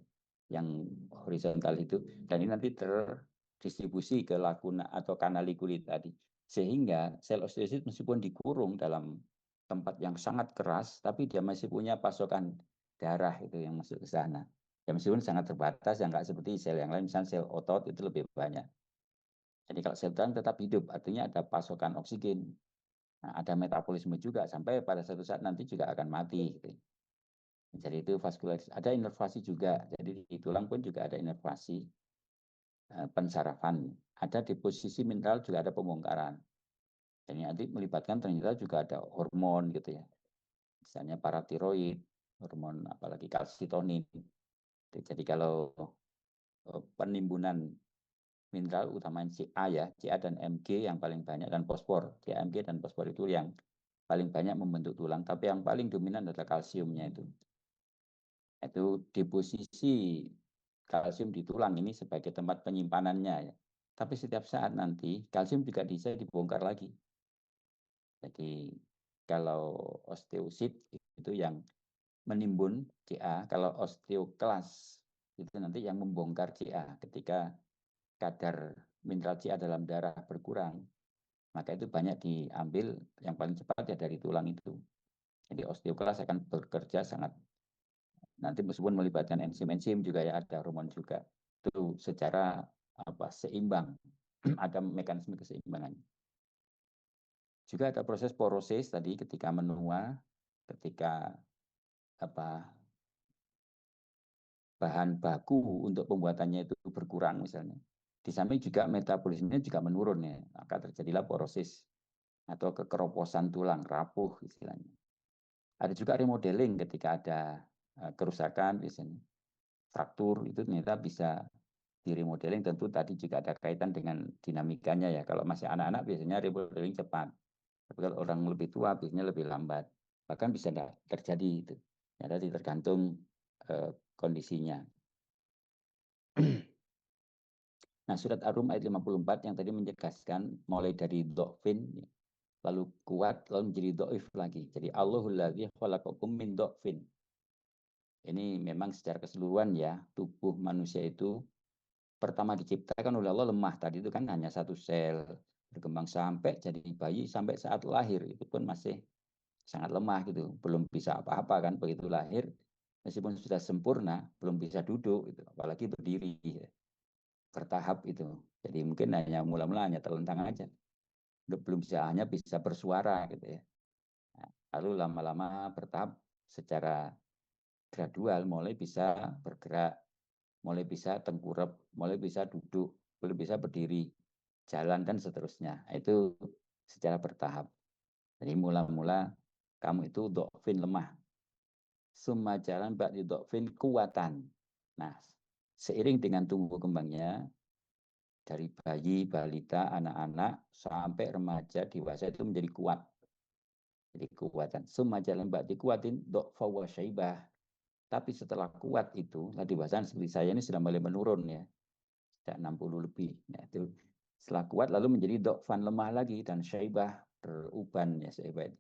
yang horizontal itu. Dan ini nanti terdistribusi ke lakuna atau kanalikuli tadi. Sehingga sel osteosit meskipun dikurung dalam tempat yang sangat keras, tapi dia masih punya pasokan darah itu yang masuk ke sana. Ya meskipun sangat terbatas, yang nggak seperti sel yang lain, misalnya sel otot itu lebih banyak. Jadi kalau sel tulang tetap hidup, artinya ada pasokan oksigen. Nah, ada metabolisme juga, sampai pada suatu saat nanti juga akan mati. Gitu. Jadi itu vaskularis. Ada inervasi juga. Jadi di tulang pun juga ada inervasi pensarafan. Ada deposisi mineral, juga ada pembongkaran. Jadi nanti melibatkan ternyata juga ada hormon gitu ya. Misalnya paratiroid, hormon apalagi kalsitonin. Jadi kalau penimbunan mineral utamanya Ca ya, Ca dan Mg yang paling banyak, dan fosfor. Ca, Mg dan fosfor itu yang paling banyak membentuk tulang, tapi yang paling dominan adalah kalsiumnya itu. Itu deposisi kalsium di tulang ini sebagai tempat penyimpanannya ya. Tapi setiap saat nanti kalsium juga bisa dibongkar lagi. Jadi kalau osteosit itu yang menimbun Ca, kalau osteoklas itu nanti yang membongkar Ca. Ketika kadar mineral Ca dalam darah berkurang, maka itu banyak diambil yang paling cepat ya dari tulang itu. Jadi osteoklas akan bekerja sangat, nanti meskipun melibatkan enzim-enzim juga ya, ada hormon juga. Itu secara seimbang, ada mekanisme keseimbangan. Juga ada proses porosis tadi ketika menua, ketika bahan baku untuk pembuatannya itu berkurang misalnya. Di samping juga metabolismenya juga menurun ya, maka terjadilah porosis atau kekeroposan tulang, rapuh istilahnya. Ada juga remodeling ketika ada kerusakan di sini. Fraktur itu ternyata bisa di remodeling, tentu tadi juga ada kaitan dengan dinamikanya ya. Kalau masih anak-anak biasanya remodeling cepat. Tapi kalau orang lebih tua biasanya lebih lambat. Bahkan bisa terjadi itu. Ya, tadi tergantung kondisinya. Nah, surat Ar-Rum ayat 54 yang tadi menjelaskan mulai dari dhofin, lalu kuat, lalu menjadi dhaif lagi. Jadi Allahul ladzi khalaqakum min dhofin. Ini memang secara keseluruhan ya, tubuh manusia itu pertama diciptakan oleh Allah lemah. Tadi itu kan hanya satu sel, berkembang sampai jadi bayi, sampai saat lahir itu pun masih sangat lemah gitu, belum bisa apa-apa kan begitu lahir, meskipun sudah sempurna belum bisa duduk gitu, apalagi berdiri ya. Bertahap itu. Jadi mungkin hanya mula-mula hanya telentang aja, belum bisa, hanya bisa bersuara gitu ya. Nah, lalu lama-lama bertahap secara gradual mulai bisa bergerak, mulai bisa tengkurap, mulai bisa duduk, mulai bisa berdiri, jalan dan seterusnya. Itu secara bertahap. Jadi mula-mula kamu itu dhofin lemah. Summa jalan ba'di dhofin kuatan. Nah, seiring dengan tumbuh kembangnya dari bayi, balita, anak-anak sampai remaja, dewasa itu menjadi kuat. Jadi kekuatan. Summa jalan ba'di kuatin dhoffa wa syaibah. Tapi setelah kuat itu, tadi bahasan seperti saya ini sudah mulai menurun ya. Sudah 60 lebih. Ya, itu setelah kuat lalu menjadi dhofan, lemah lagi, dan syaibah, beruban ya, syaibah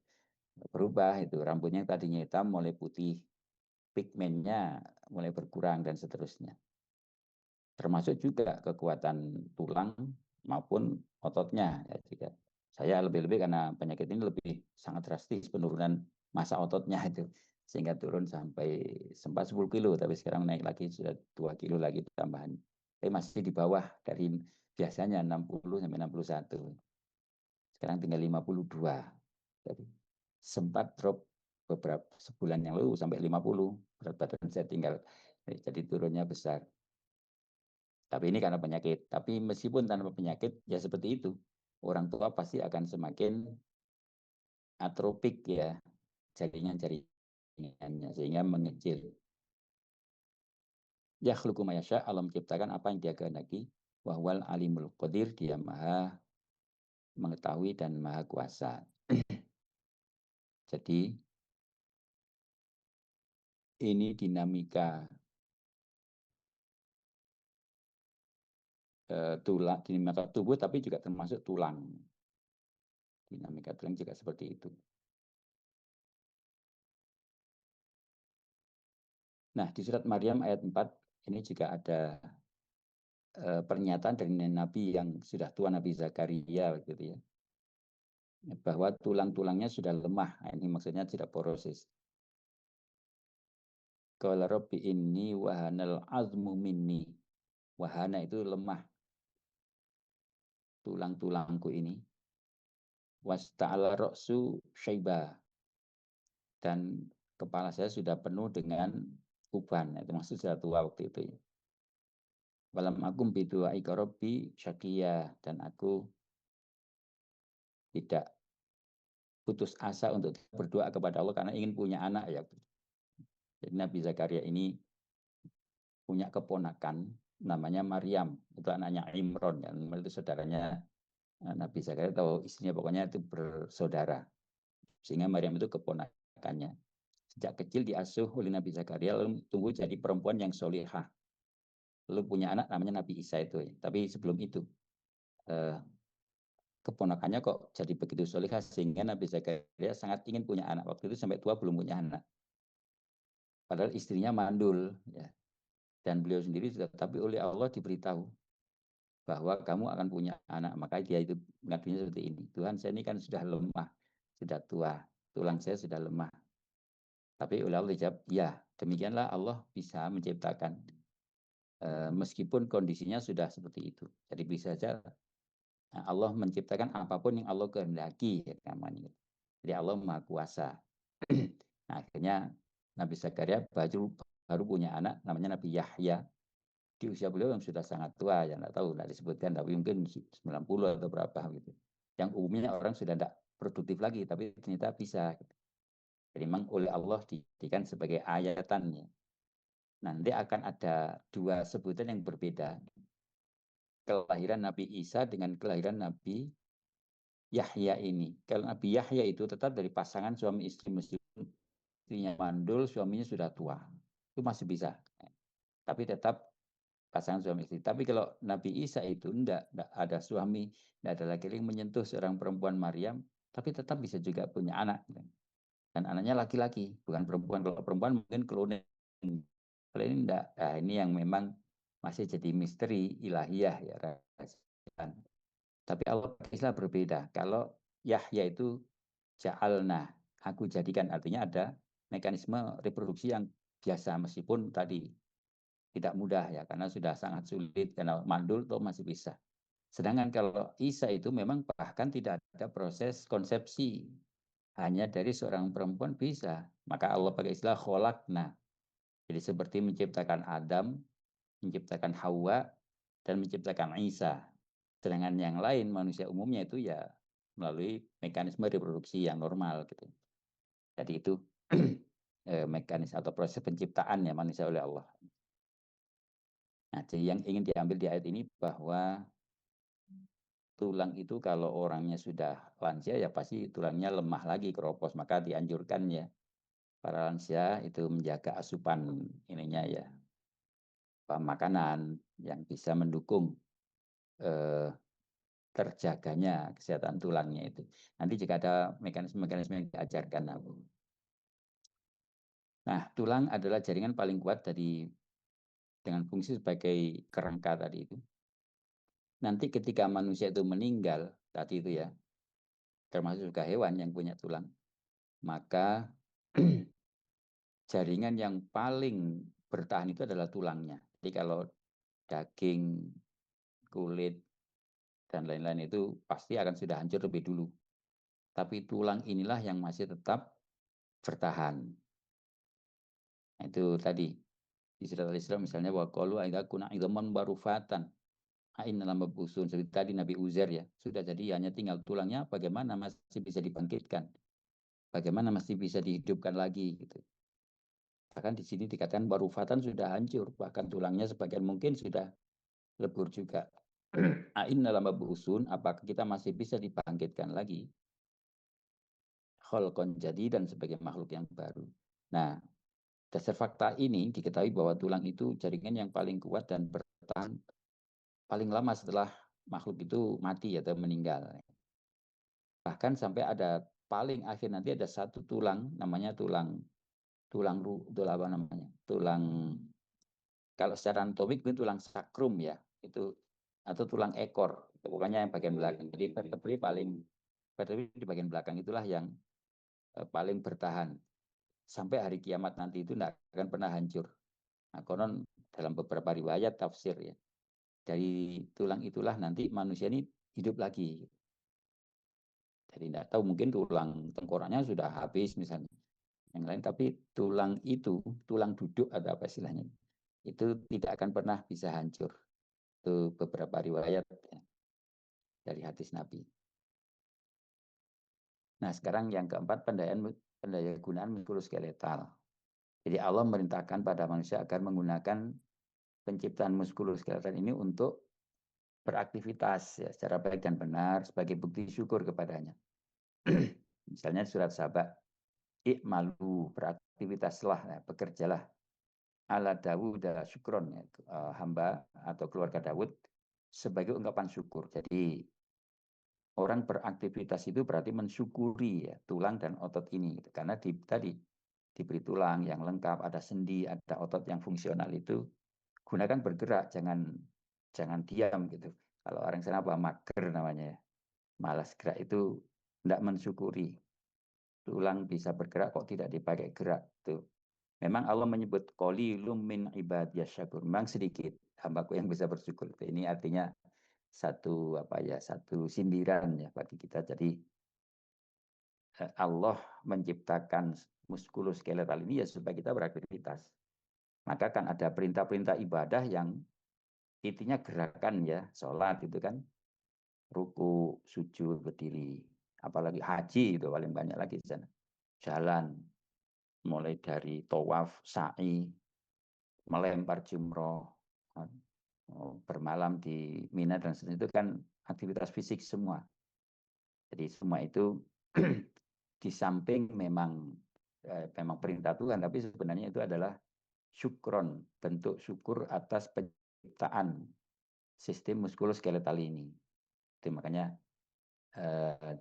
berubah itu, rambutnya yang tadinya hitam mulai putih, pigmennya mulai berkurang dan seterusnya. Termasuk juga kekuatan tulang maupun ototnya ya, juga. Saya lebih-lebih karena penyakit ini lebih sangat drastis penurunan massa ototnya itu, sehingga turun sampai sempat 10 kilo, tapi sekarang naik lagi sudah 2 kilo lagi tambahan. Tapi masih di bawah dari biasanya 60 sampai 61. Sekarang tinggal 52. Jadi sempat drop beberapa sebulan yang lalu sampai 50, berat badan saya tinggal, jadi turunnya besar. Tapi ini karena penyakit. Tapi meskipun tanpa penyakit, ya seperti itu. Orang tua pasti akan semakin atropik ya, jaringannya sehingga mengecil. Yakhluqu ma yasha, Allah menciptakan apa yang Dia kehendaki. Wahwal alimul qadir, Dia Maha mengetahui dan Maha kuasa. Jadi ini dinamika tulang, dinamika tubuh, tapi juga termasuk tulang. Dinamika tulang juga seperti itu. Nah, di surat Maryam ayat 4 ini juga ada pernyataan dari Nabi yang sudah tua, Nabi Zakaria gitu ya, bahwa tulang-tulangnya sudah lemah. Nah, ini maksudnya tidak porosis. Qala rabbi inni wahanal azmu minni. Wahana itu lemah tulang-tulangku ini. Wasta'ala ra'su syaiba, dan kepala saya sudah penuh dengan uban. Itu maksud sudah tua waktu itu ya. Walam akum bidu'a ikorobi syakia, dan aku tidak putus asa untuk berdoa kepada Allah karena ingin punya anak ya. Jadi Nabi Zakaria ini punya keponakan namanya Maryam, itu anaknya Imron, yang itu saudaranya Nabi Zakaria, atau istrinya, pokoknya itu bersaudara. Sehingga Maryam itu keponakannya. Sejak kecil diasuh oleh Nabi Zakaria, lalu tumbuh jadi perempuan yang solihah. Lalu punya anak namanya Nabi Isa itu. Tapi sebelum itu keponakannya kok jadi begitu solihah sehingga Nabi Zakaria sangat ingin punya anak. Waktu itu sampai tua belum punya anak. Padahal istrinya mandul, ya. Dan beliau sendiri sudah, tapi oleh Allah diberitahu bahwa kamu akan punya anak. Maka dia itu mengadunya seperti ini. Tuhan, saya ini kan sudah lemah, sudah tua, tulang saya sudah lemah. Tapi oleh Allah dijawab, ya demikianlah Allah bisa menciptakan. Meskipun kondisinya sudah seperti itu. Jadi bisa saja Allah menciptakan apapun yang Allah kehendaki. Namanya. Jadi Allah Maha Kuasa. Nah, akhirnya Nabi Zakaria baru punya anak namanya Nabi Yahya. Di usia beliau yang sudah sangat tua, ya nggak tahu, nggak disebutkan, tapi mungkin 90 atau berapa gitu. Yang umumnya orang sudah tidak produktif lagi, tapi ternyata bisa. Jadi memang oleh Allah dijadikan sebagai ayatannya. Nanti akan ada dua sebutan yang berbeda. Kelahiran Nabi Isa dengan kelahiran Nabi Yahya ini. Kalau Nabi Yahya itu tetap dari pasangan suami istri, meskipun istrinya mandul, suaminya sudah tua. Itu masih bisa. Tapi tetap pasangan suami istri. Tapi kalau Nabi Isa itu enggak ada suami, enggak ada laki-laki yang menyentuh seorang perempuan Maryam, tapi tetap bisa juga punya anak. Dan anaknya laki-laki, bukan perempuan. Kalau perempuan mungkin cloning. Kalau ini enggak. Nah, ini yang memang masih jadi misteri ilahiyah ya. Tapi Allah Islam berbeda. Kalau Yahya itu ja'alna, aku jadikan, artinya ada mekanisme reproduksi yang biasa, meskipun tadi tidak mudah ya, karena sudah sangat sulit, karena mandul tuh masih bisa. Sedangkan kalau Isa itu memang bahkan tidak ada proses konsepsi, hanya dari seorang perempuan bisa. Maka Allah pakai istilah kholakna. Jadi seperti menciptakan Adam, menciptakan Hawa, dan menciptakan Isa. Sedangkan yang lain manusia umumnya itu ya melalui mekanisme reproduksi yang normal gitu. Jadi itu mekanisme atau proses penciptaan ya manusia oleh Allah. Nah, jadi yang ingin diambil di ayat ini bahwa tulang itu kalau orangnya sudah lansia ya pasti tulangnya lemah lagi, keropos. Maka dianjurkan ya para lansia itu menjaga asupan ininya ya, makanan yang bisa mendukung terjaganya kesehatan tulangnya itu. Nanti jika ada mekanisme-mekanisme yang diajarkan. Nah, tulang adalah jaringan paling kuat dengan fungsi sebagai kerangka tadi itu. Nanti ketika manusia itu meninggal, tadi itu ya, termasuk juga hewan yang punya tulang, maka jaringan yang paling bertahan itu adalah tulangnya. Jadi kalau daging, kulit, dan lain-lain itu pasti akan sudah hancur lebih dulu. Tapi tulang inilah yang masih tetap bertahan. Nah, itu tadi di surat Al-Isra misalnya, wa qalu aidza kunna idzaman barufatan ain dalam busun. Seperti tadi Nabi Uzair ya, sudah jadi hanya tinggal tulangnya, bagaimana masih bisa dibangkitkan. bagaimana masih bisa dihidupkan lagi gitu. Bahkan di sini dikatakan warufatan sudah hancur, bahkan tulangnya sebagian mungkin sudah lebur juga. Ain dalam usun, apakah kita masih bisa dibangkitkan lagi? Kholqon jadi dan sebagai makhluk yang baru. Nah, dasar fakta ini diketahui bahwa tulang itu jaringan yang paling kuat dan bertahan paling lama setelah makhluk itu mati atau meninggal. Bahkan sampai ada paling akhir nanti ada satu tulang, namanya tulang tulang apa namanya? Tulang, kalau secara anatomik itu tulang sakrum ya, itu atau tulang ekor, pokoknya yang bagian belakang. Jadi vertebrae di bagian belakang itulah yang paling bertahan sampai hari kiamat nanti, itu tidak akan pernah hancur. Nah, konon dalam beberapa riwayat tafsir ya, dari tulang itulah nanti manusia ini hidup lagi. Jadi tidak tahu, mungkin tulang tengkoraknya sudah habis misalnya, yang lain, tapi tulang itu, tulang duduk atau apa istilahnya, itu tidak akan pernah bisa hancur. Itu beberapa riwayat ya, dari hadis Nabi. Nah, sekarang yang keempat, pendaya gunaan muskuloskeletal. Jadi Allah merintahkan pada manusia agar menggunakan penciptaan muskuloskeletal ini untuk beraktivitas ya, secara baik dan benar sebagai bukti syukur kepadanya. Misalnya surat Saba, ikmalu, beraktivitaslah, ya, bekerjalah ala Dawud syukron, ya, hamba atau keluarga Dawud sebagai ungkapan syukur. Jadi orang beraktivitas itu berarti mensyukuri ya tulang dan otot ini, gitu. Karena tadi diberi tulang yang lengkap, ada sendi, ada otot yang fungsional, itu gunakan bergerak, jangan diam gitu. Kalau orang sana apa, mager namanya ya, malas gerak, itu tidak mensyukuri. Tulang bisa bergerak kok tidak dipakai gerak tuh. Memang Allah menyebut qalilum min ibadiyas syakur, memang sedikit hambaku yang bisa bersyukur. Ini artinya satu sindiran ya bagi kita. Jadi Allah menciptakan muskuloskeletal ini ya supaya kita beraktivitas. Maka kan ada perintah-perintah ibadah yang intinya gerakan ya, sholat itu kan ruku, sujud, berdiri. Apalagi haji itu paling banyak lagi di sana. Jalan, mulai dari tawaf, sa'i, melempar jumroh, bermalam di Mina dan seterusnya, itu kan aktivitas fisik semua. Jadi semua itu di samping memang perintah Tuhan, tapi sebenarnya itu adalah syukron, bentuk syukur atas penciptaan sistem muskuloskeletal ini. Jadi makanya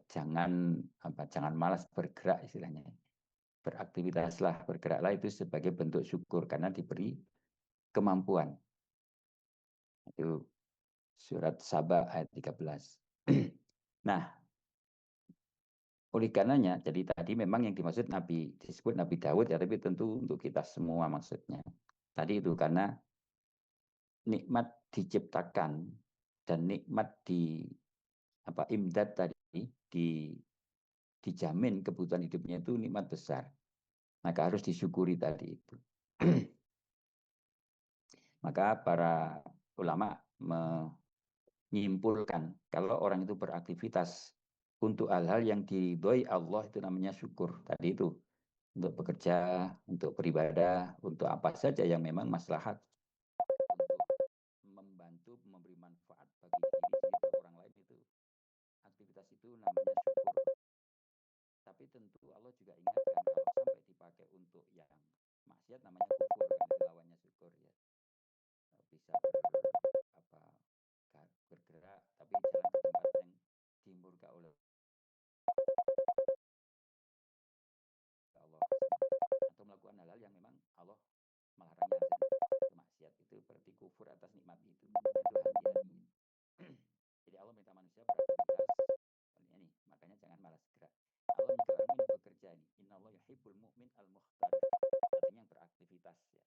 jangan malas bergerak istilahnya. Beraktivitaslah, bergeraklah, itu sebagai bentuk syukur karena diberi kemampuan. Itu surat Saba ayat 13. Nah, oleh karenanya, jadi tadi memang yang dimaksud Nabi, disebut Nabi Daud ya, tapi tentu untuk kita semua maksudnya. Tadi itu karena nikmat diciptakan dan nikmat imdad tadi, dijamin kebutuhan hidupnya itu nikmat besar. Maka harus disyukuri tadi itu. Maka para ulama menyimpulkan kalau orang itu beraktivitas untuk hal-hal yang diridhoi Allah, itu namanya syukur. Tadi itu untuk bekerja, untuk beribadah, untuk apa saja yang memang maslahat, untuk membantu memberi manfaat bagi diri sendiri atau orang lain, itu aktivitas itu namanya syukur. Tapi tentu Allah juga ingatkan kalau sampai dipakai untuk yang maksiat namanya kufur, kan itu lawannya syukur ya. Bisa bergerak tapi jalan ke tempat yang dimurka oleh Allah, atau melakukan hal-hal yang memang Allah melarangnya, itu maksiat, itu berarti kufur atas nikmat itu hati-hati. Jadi Allah minta manusia beraktivitas ini, makanya jangan malas gerak. Allah minta orang ini bekerja, ini innallaha yuhibbul mu'min al-mukhtar, artinya yang beraktivitas ya.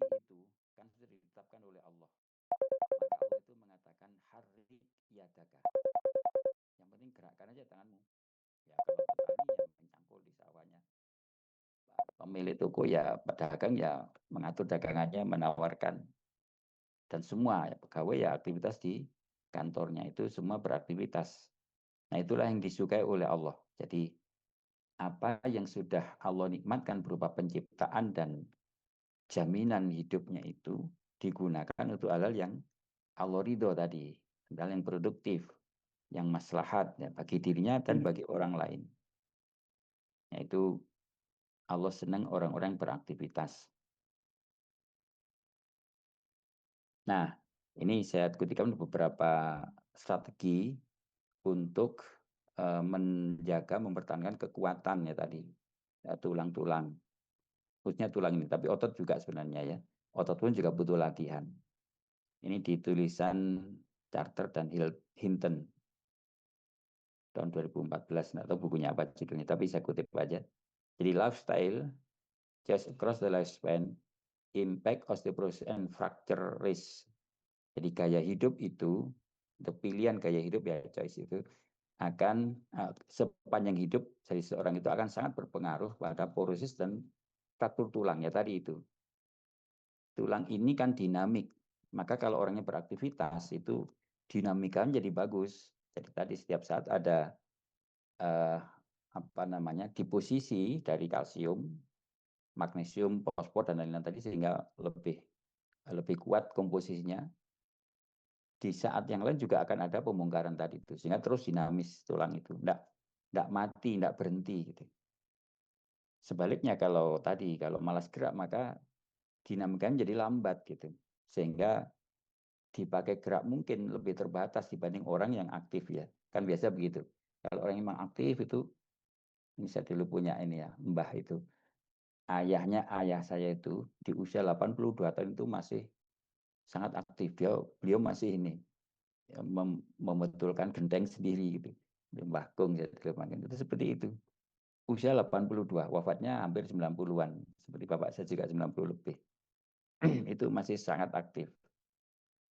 Rizki itu kan sudah ditetapkan oleh Allah, maka Allah itu mengatakan harrik yadaka, yang penting gerakkan aja tanganmu. Ya kalau petani yang mencangkul di sawahnya, pemilik toko ya pedagang ya mengatur dagangannya, menawarkan, dan semua ya, pegawai ya aktivitas di kantornya, itu semua beraktivitas. Nah itulah yang disukai oleh Allah. Jadi apa yang sudah Allah nikmatkan berupa penciptaan dan jaminan hidupnya itu digunakan untuk hal yang Allah ridho tadi, hal yang produktif, yang maslahat ya, bagi dirinya dan bagi orang lain. Yaitu Allah senang orang-orang yang beraktivitas. Nah, ini saya kutipkan beberapa strategi untuk menjaga, mempertahankan kekuatan ya tadi, ya, tulang-tulang, khususnya tulang ini, tapi otot juga sebenarnya ya. Otot pun juga butuh latihan. Ini di tulisan Charter dan Hinton tahun 2014, nggak tahu bukunya apa judulnya, tapi saya kutip aja. Jadi lifestyle, just across the lifespan, impact osteoporosis and fracture risk. Jadi gaya hidup itu, untuk pilihan gaya hidup ya, choice itu, akan sepanjang hidup dari seorang itu akan sangat berpengaruh pada porosis dan fraktur tulang ya tadi itu. Tulang ini kan dinamik, maka kalau orangnya beraktivitas itu dinamikanya jadi bagus. Jadi tadi setiap saat ada deposisi dari kalsium, magnesium, fosfor dan lain-lain tadi sehingga lebih kuat komposisinya. Di saat yang lain juga akan ada pembongkaran tadi itu sehingga terus dinamis tulang itu, enggak mati, enggak berhenti gitu. Sebaliknya kalau malas gerak maka dinamikanya jadi lambat gitu. Sehingga dipakai gerak mungkin lebih terbatas dibanding orang yang aktif ya. Kan biasa begitu. Kalau orang yang memang aktif itu, ini saya dulu punya ini ya, mbah itu. Ayah saya itu di usia 82 tahun itu masih sangat aktif. Beliau masih ini ya, membetulkan genteng sendiri gitu. Mbah Kung itu seperti itu. Usia 82, wafatnya hampir 90-an. Seperti bapak saya juga 90 lebih. Itu masih sangat aktif.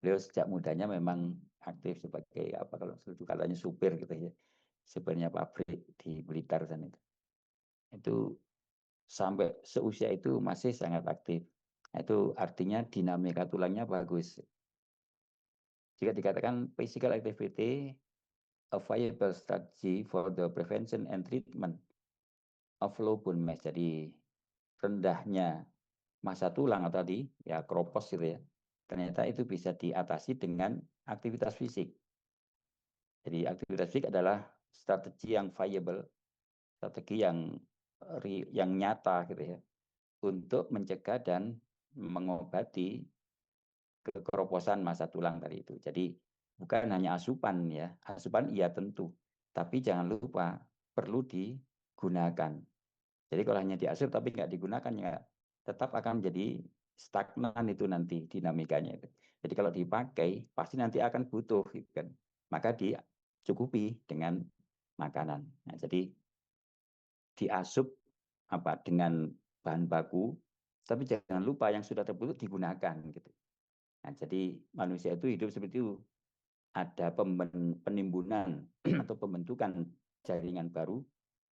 Beliau sejak mudanya memang aktif sebagai apa kalau dulu katanya supir gitu ya. Supirnya pabrik di Blitar sana itu. Itu sampai seusia itu masih sangat aktif. Itu artinya dinamika tulangnya bagus. Jika dikatakan physical activity a viable strategy for the prevention and treatment of low bone mass. Jadi rendahnya massa tulang atau tadi ya kropos gitu ya. Ternyata itu bisa diatasi dengan aktivitas fisik. Jadi aktivitas fisik adalah strategi yang viable, strategi yang nyata gitu ya, untuk mencegah dan mengobati kekeroposan massa tulang tadi itu. Jadi bukan hanya asupan ya, asupan iya tentu, tapi jangan lupa perlu digunakan. Jadi kalau hanya diasup tapi nggak digunakan ya tetap akan menjadi stagnan itu nanti dinamikanya itu. Jadi kalau dipakai pasti nanti akan butuh gitu kan. Maka dicukupi dengan makanan. Nah, jadi diasup dengan bahan baku, tapi jangan lupa yang sudah terbentuk digunakan gitu. Nah, jadi manusia itu hidup seperti itu. Ada penimbunan atau pembentukan jaringan baru.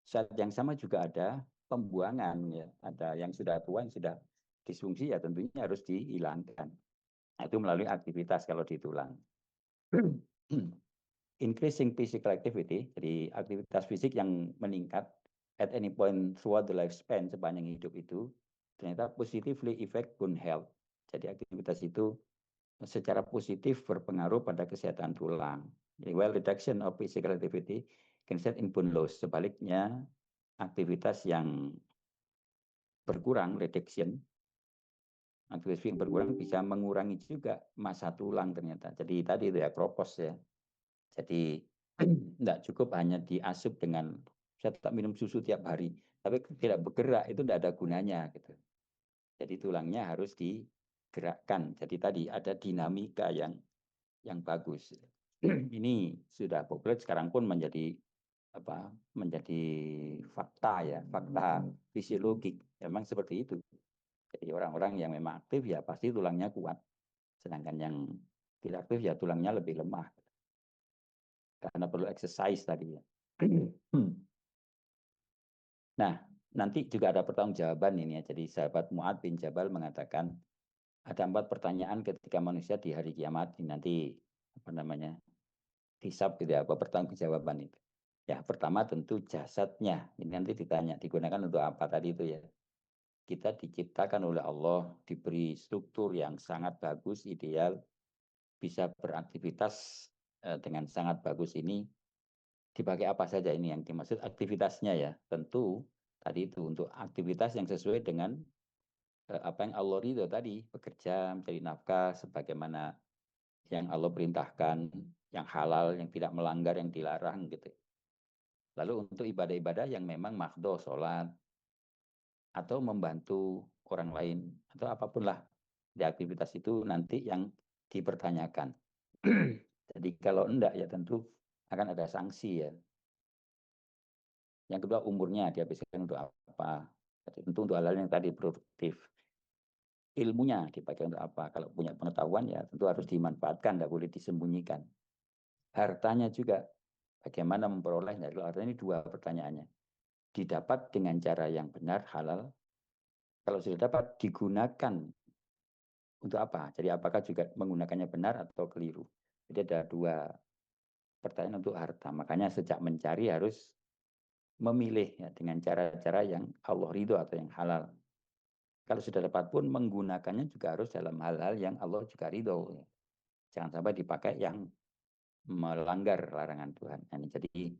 Saat yang sama juga ada pembuangan ya. Ada yang sudah tua yang sudah disfungsi ya tentunya harus dihilangkan. Nah, itu melalui aktivitas kalau di tulang. Increasing physical activity, jadi aktivitas fisik yang meningkat at any point throughout the lifespan sepanjang hidup itu ternyata positively affect bone health. Jadi aktivitas itu secara positif berpengaruh pada kesehatan tulang. Jadi while reduction of physical activity can result in bone loss. Sebaliknya aktivitas yang berkurang, reduction, aktivitas yang berkurang bisa mengurangi juga massa tulang ternyata. Jadi tadi itu ya kropos ya. Jadi tidak cukup hanya diasup dengan saya tetap minum susu tiap hari, tapi tidak bergerak itu tidak ada gunanya gitu. Jadi tulangnya harus digerakkan. Jadi tadi ada dinamika yang bagus. Ini sudah populer sekarang pun menjadi menjadi fakta ya, fakta fisiologik. Memang seperti itu. Jadi orang-orang yang memang aktif ya pasti tulangnya kuat. Sedangkan yang tidak aktif ya tulangnya lebih lemah. Karena perlu exercise tadi ya. Nah, nanti juga ada pertanggungjawaban ini ya. Jadi sahabat Mu'ad bin Jabal mengatakan ada 4 pertanyaan ketika manusia di hari kiamat ini nanti hisab gitu ya, apa pertanggungjawaban itu. Ya, pertama tentu jasadnya. Ini nanti ditanya, digunakan untuk apa tadi itu ya. Kita diciptakan oleh Allah, diberi struktur yang sangat bagus, ideal, bisa beraktivitas dengan sangat bagus ini. Dipakai apa saja ini yang dimaksud aktivitasnya ya. Tentu tadi itu untuk aktivitas yang sesuai dengan apa yang Allah ridho tadi, bekerja, mencari nafkah, sebagaimana yang Allah perintahkan, yang halal, yang tidak melanggar, yang dilarang gitu. Lalu untuk ibadah-ibadah yang memang mahdoh, sholat, atau membantu orang lain, atau apapun lah di aktivitas itu nanti yang dipertanyakan. Jadi kalau enggak ya tentu akan ada sanksi ya. Yang kedua umurnya dihabiskan untuk apa? Jadi, tentu untuk hal-hal yang tadi produktif. Ilmunya dipakai untuk apa? Kalau punya pengetahuan ya tentu harus dimanfaatkan, tidak boleh disembunyikan. Hartanya juga bagaimana memperolehnya? Kalau hartanya ini dua pertanyaannya. Didapat dengan cara yang benar, halal. Kalau sudah dapat, digunakan untuk apa? Jadi apakah juga menggunakannya benar atau keliru? Jadi ada dua pertanyaan untuk harta. Makanya sejak mencari harus memilih ya, dengan cara-cara yang Allah ridho atau yang halal. Kalau sudah dapat pun menggunakannya juga harus dalam hal-hal yang Allah juga ridho. Ya. Jangan sampai dipakai yang melanggar larangan Tuhan. Nah, jadi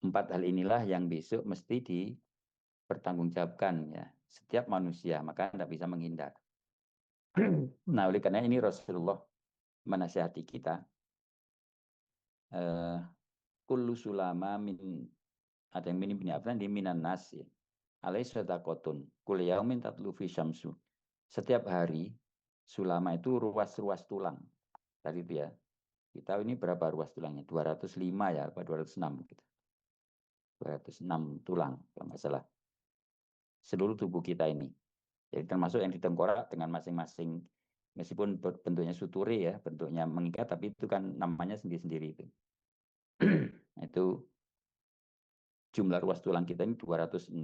empat hal inilah yang besok mesti dipertanggungjawabkan ya setiap manusia, maka tidak bisa menghindar. Nah, oleh karena ini Rasulullah menasihati kita, kullu sulama min, ada yang min apa di minan nas ya. Alai sadaqatun kul yaumin tatlu fi syamsu. Setiap hari sulama itu ruas-ruas tulang. Tadi itu ya. Kita ini berapa ruas tulangnya? 205 ya, apa 206 gitu. 206 tulang kalau nggak salah. Seluruh tubuh kita ini. Jadi termasuk yang di tengkorak dengan masing-masing, meskipun bentuknya suturi ya, bentuknya mengikat, tapi itu kan namanya sendiri-sendiri itu. Itu jumlah ruas tulang kita ini 206.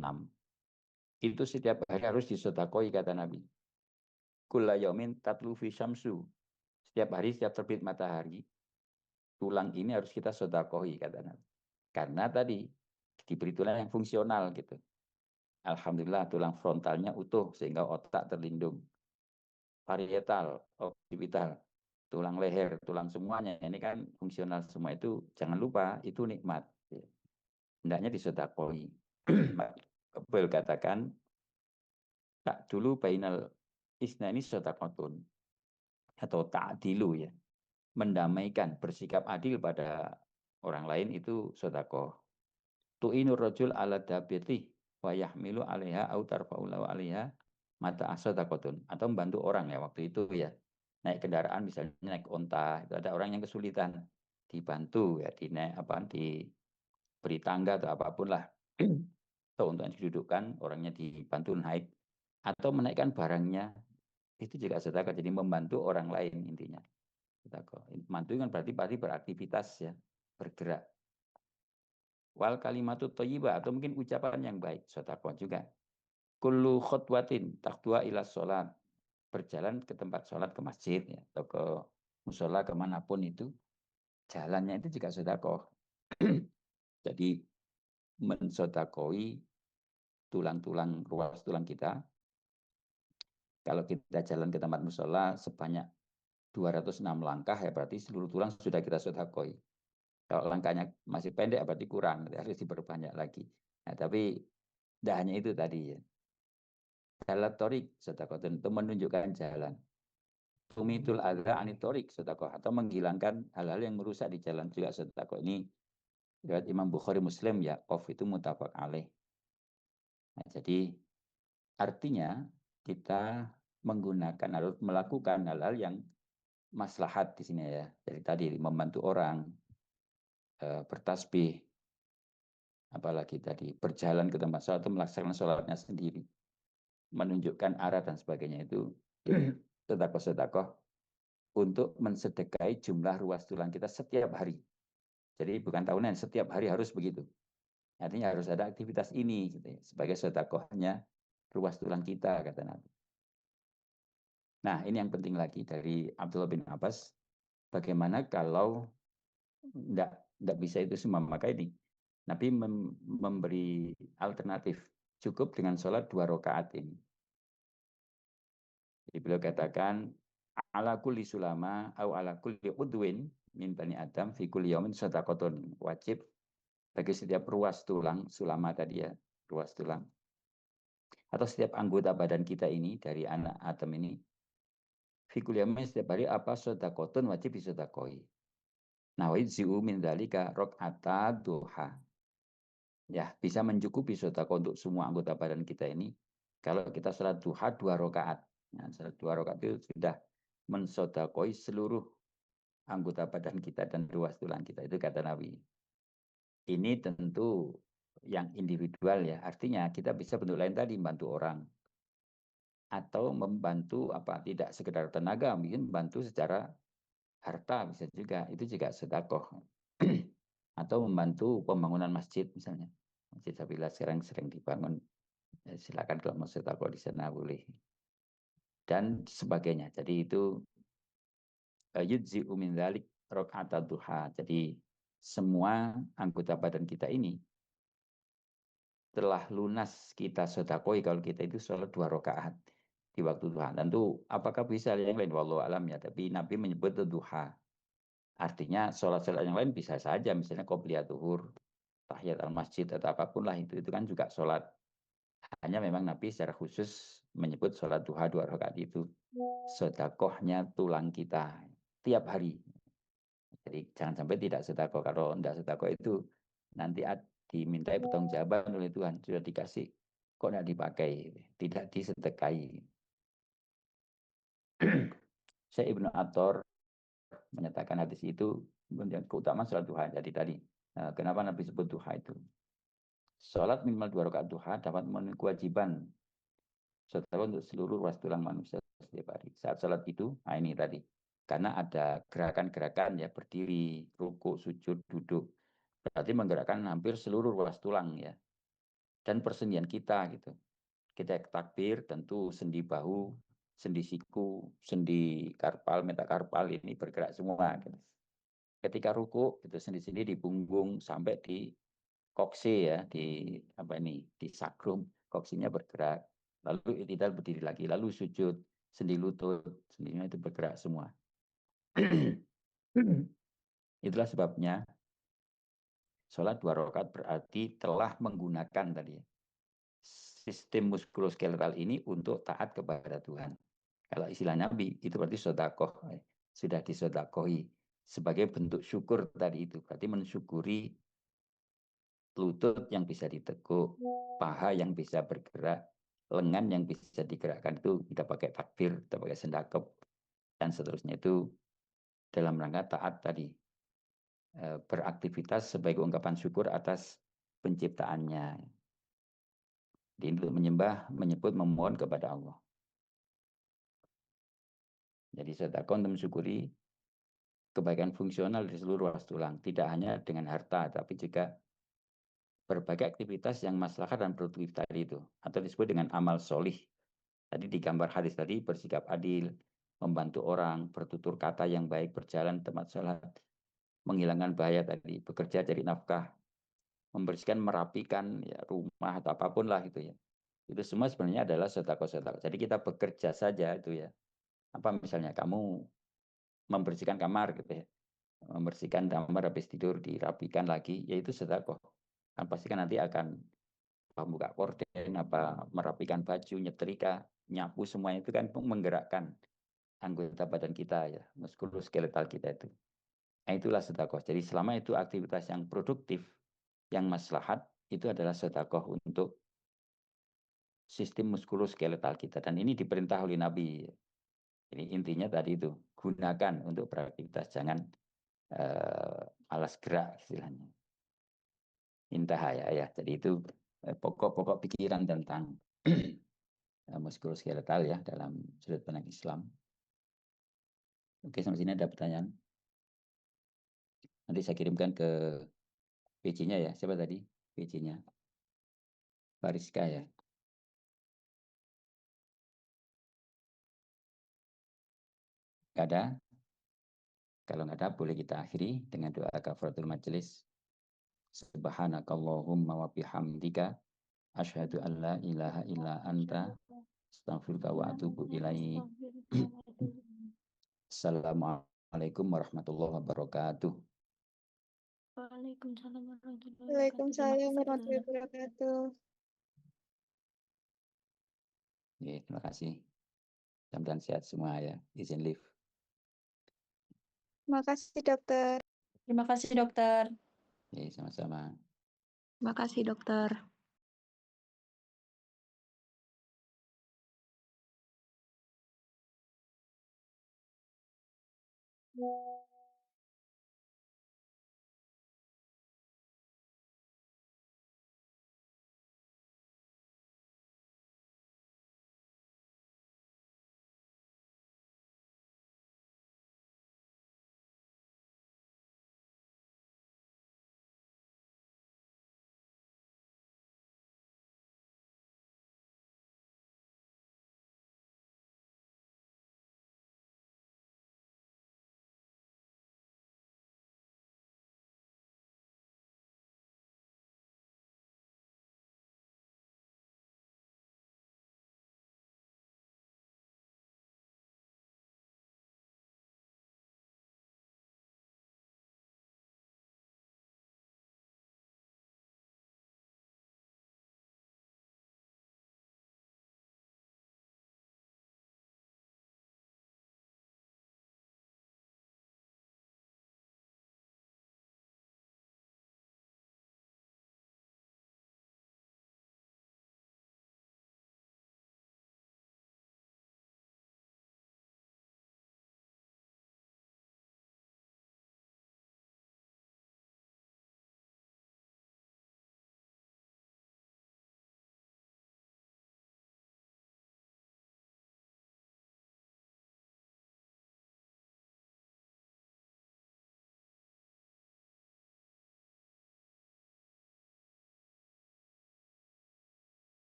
Itu setiap hari harus disedekoi kata Nabi. Kulla yaumin tatlu fi syamsu. Setiap hari, setiap terbit matahari, tulang ini harus kita sedekoi kata Nabi. Karena tadi diberi tulang yang fungsional gitu. Alhamdulillah tulang frontalnya utuh sehingga otak terlindung. Parietal, occipital, tulang leher, tulang semuanya ini kan fungsional semua itu jangan lupa itu nikmat. Hendaknya disedekoi. Bel katakan tak dulu bainal isna ini sedekatun atau ta'dilu ya. Mendamaikan, bersikap adil pada orang lain itu sedekah. Tu'inur rajul ala dabiti wa yahmilu 'alaiha au tarfa'u lahu 'alaiha mata asadaqatun, atau membantu orang ya waktu itu ya. Naik kendaraan misalnya naik onta, itu ada orang yang kesulitan dibantu ya, dinaik apa diberi tangga atau apapun lah. Atau untuk didudukkan orangnya dibantu naik atau menaikkan barangnya itu juga sedekah. Jadi membantu orang lain intinya. Sedekah. Membantu kan berarti beraktivitas ya, bergerak. Wal kalimatu thayyibah atau mungkin ucapan yang baik, sedekah juga. Kullu khutwatin taqwa ila sholat, berjalan ke tempat sholat, ke masjid ya, atau ke musola kemanapun itu, jalannya itu juga sedekah. Jadi mensodakoi tulang-tulang, ruas tulang kita. Kalau kita jalan ke tempat musola sebanyak 206 langkah ya berarti seluruh tulang sudah kita sedekoi. Kalau langkahnya masih pendek berarti kurang, harus diperbanyak lagi. Nah, tapi tidak hanya itu tadi ya. Jalan torik sedekah tentu menunjukkan jalan. Tumitul adha anitorik sedekah atau menghilangkan hal-hal yang merusak di jalan juga sedekah. Ini riwayat Imam Bukhari Muslim ya, of itu muttafaq alaih. Nah, jadi artinya kita menggunakan harus melakukan hal-hal yang maslahat di sini ya. Jadi tadi membantu orang, bertasbih, apalagi tadi berjalan ke tempat sholat atau melaksanakan sholatnya sendiri, menunjukkan arah dan sebagainya itu sedekah untuk mensedekahi jumlah ruas tulang kita setiap hari. Jadi bukan tahunan, setiap hari harus begitu. Artinya harus ada aktivitas ini gitu ya, sebagai sedekahnya ruas tulang kita kata Nabi. Nah, ini yang penting lagi dari Abdullah bin Abbas. Bagaimana kalau tidak bisa itu semua, maka ini Nabi memberi alternatif, cukup dengan sholat 2 rakaat ini. Jadi beliau katakan, ala kulli sulama au ala kulli udwin min bani Adam fi kulli yaumin sadaqatun. Wajib bagi setiap ruas tulang, sulama tadi ya, ruas tulang. Atau setiap anggota badan kita ini, dari anak Adam ini, fi kulli yaumin setiap hari apa sadaqatun wajib disedekoi. Nah, wajib min dzalika rakaata duha. Ya, bisa mencukupi sedekah untuk semua anggota badan kita ini. Kalau kita sholat duha 2 rakaat. Nah, sholat 2 rakaat itu sudah mensodakoi seluruh anggota badan kita dan ruas tulang kita. Itu kata Nabi. Ini tentu yang individual ya. Artinya kita bisa bentuk lain tadi, membantu orang. Atau membantu apa, tidak sekedar tenaga, mungkin membantu secara harta bisa juga. Itu juga sedekah. Atau membantu pembangunan masjid misalnya. Masjid Sabila sekarang sering dibangun. Ya, silakan kalau mau sedekah di sana boleh. Dan sebagainya. Jadi itu yudzi umin dzalik rakaat duha. Jadi semua anggota badan kita ini telah lunas kita sedekah kalau kita itu sholat 2 rakaat di waktu duha. Tentu apakah bisa yang lain? Wallahu alam ya. Tapi Nabi menyebut itu duha. Artinya sholat-sholat yang lain bisa saja. Misalnya qobliyah zuhur, tahiyat al-masjid atau apapun lah itu kan juga sholat. Hanya memang Nabi secara khusus menyebut sholat duha 2 rakaat itu sedekahnya tulang kita tiap hari. Jadi jangan sampai tidak sedekah. Kalau tidak sedekah itu nanti dimintai pertanggungjawaban oleh Tuhan. Sudah dikasih, kok tidak dipakai, tidak disedekahi. Saya Ibnu Attor menyatakan hadis itu keutamaan sholat duha. Jadi tadi, kenapa Nabi sebut duha itu? Sholat minimal 2 rakaat duha dapat memenuhi kewajiban sedekah untuk seluruh ruas tulang manusia setiap hari. Saat sholat itu, nah ini tadi, karena ada gerakan-gerakan ya, berdiri, rukuk, sujud, duduk, berarti menggerakkan hampir seluruh ruas tulang ya, dan persendian kita gitu. Kita takbir, tentu sendi bahu, sendi siku, sendi karpal, metakarpal ini bergerak semua. Gitu. Ketika rukuk, itu sendi-sendi di punggung sampai di kokse ya, di apa ini, di sakrum, koksinya bergerak. Lalu itidal berdiri lagi, lalu sujud, sendi lutut, sendinya itu bergerak semua. Itulah sebabnya sholat 2 rakaat berarti telah menggunakan tadi sistem muskuloskeletal ini untuk taat kepada Tuhan. Kalau istilah Nabi itu berarti sodakoh, sudah disodakohi sebagai bentuk syukur tadi itu. Berarti mensyukuri lutut yang bisa ditekuk, paha yang bisa bergerak, lengan yang bisa digerakkan itu kita pakai takbir, kita pakai sendakep, dan seterusnya itu dalam rangka taat tadi. Beraktivitas sebagai ungkapan syukur atas penciptaannya. Untuk menyembah, menyebut, memohon kepada Allah. Jadi sedekah untuk mensyukuri kebaikan fungsional di seluruh ruas tulang. Tidak hanya dengan harta, tapi juga berbagai aktivitas yang maslahat dan produktif tadi itu. Atau disebut dengan amal solih. Tadi di gambar hadis tadi, bersikap adil, membantu orang, bertutur kata yang baik, berjalan tempat sholat, menghilangkan bahaya tadi, bekerja cari nafkah, membersihkan, merapikan ya, rumah atau apapun lah gitu ya. Itu semua sebenarnya adalah sedekah-sedekah. Jadi kita bekerja saja itu ya. Apa misalnya kamu membersihkan kamar gitu ya. Membersihkan kamar habis tidur dirapikan lagi, yaitu sedekah. Kan pasti kan nanti akan membuka korden, apa merapikan baju, nyetrika, nyapu semuanya itu kan menggerakkan anggota badan kita ya, muskuloskeletal kita itu. Nah, itulah sedekah. Jadi selama itu aktivitas yang produktif, yang maslahat, itu adalah sedekah untuk sistem muskuloskeletal kita. Dan ini diperintah oleh Nabi. Ini intinya tadi itu, gunakan untuk beraktivitas, jangan alas gerak istilahnya. Intah ya. Jadi itu pokok-pokok pikiran tentang muskuloskeletal ya dalam sudut pandang Islam. Oke, sampai sini ada pertanyaan. Nanti saya kirimkan ke PJ-nya ya. Siapa tadi PJ-nya? Bariska ya. Gak ada? Kalau nggak ada, boleh kita akhiri dengan doa kafaratul majelis. Subhanakallahumma wa bihamdika asyhadu an la ilaha illa anta astaghfiruka wa atubu ilaik. Assalamualaikum warahmatullahi wabarakatuh. Waalaikumsalam warahmatullahi wabarakatuh. Waalaikumsalam warahmatullahi wabarakatuh. Terima kasih. Mudah-mudahan sehat semua ya. Izin live. Terima kasih dokter. Terima kasih dokter. Sama-sama. Terima kasih dokter.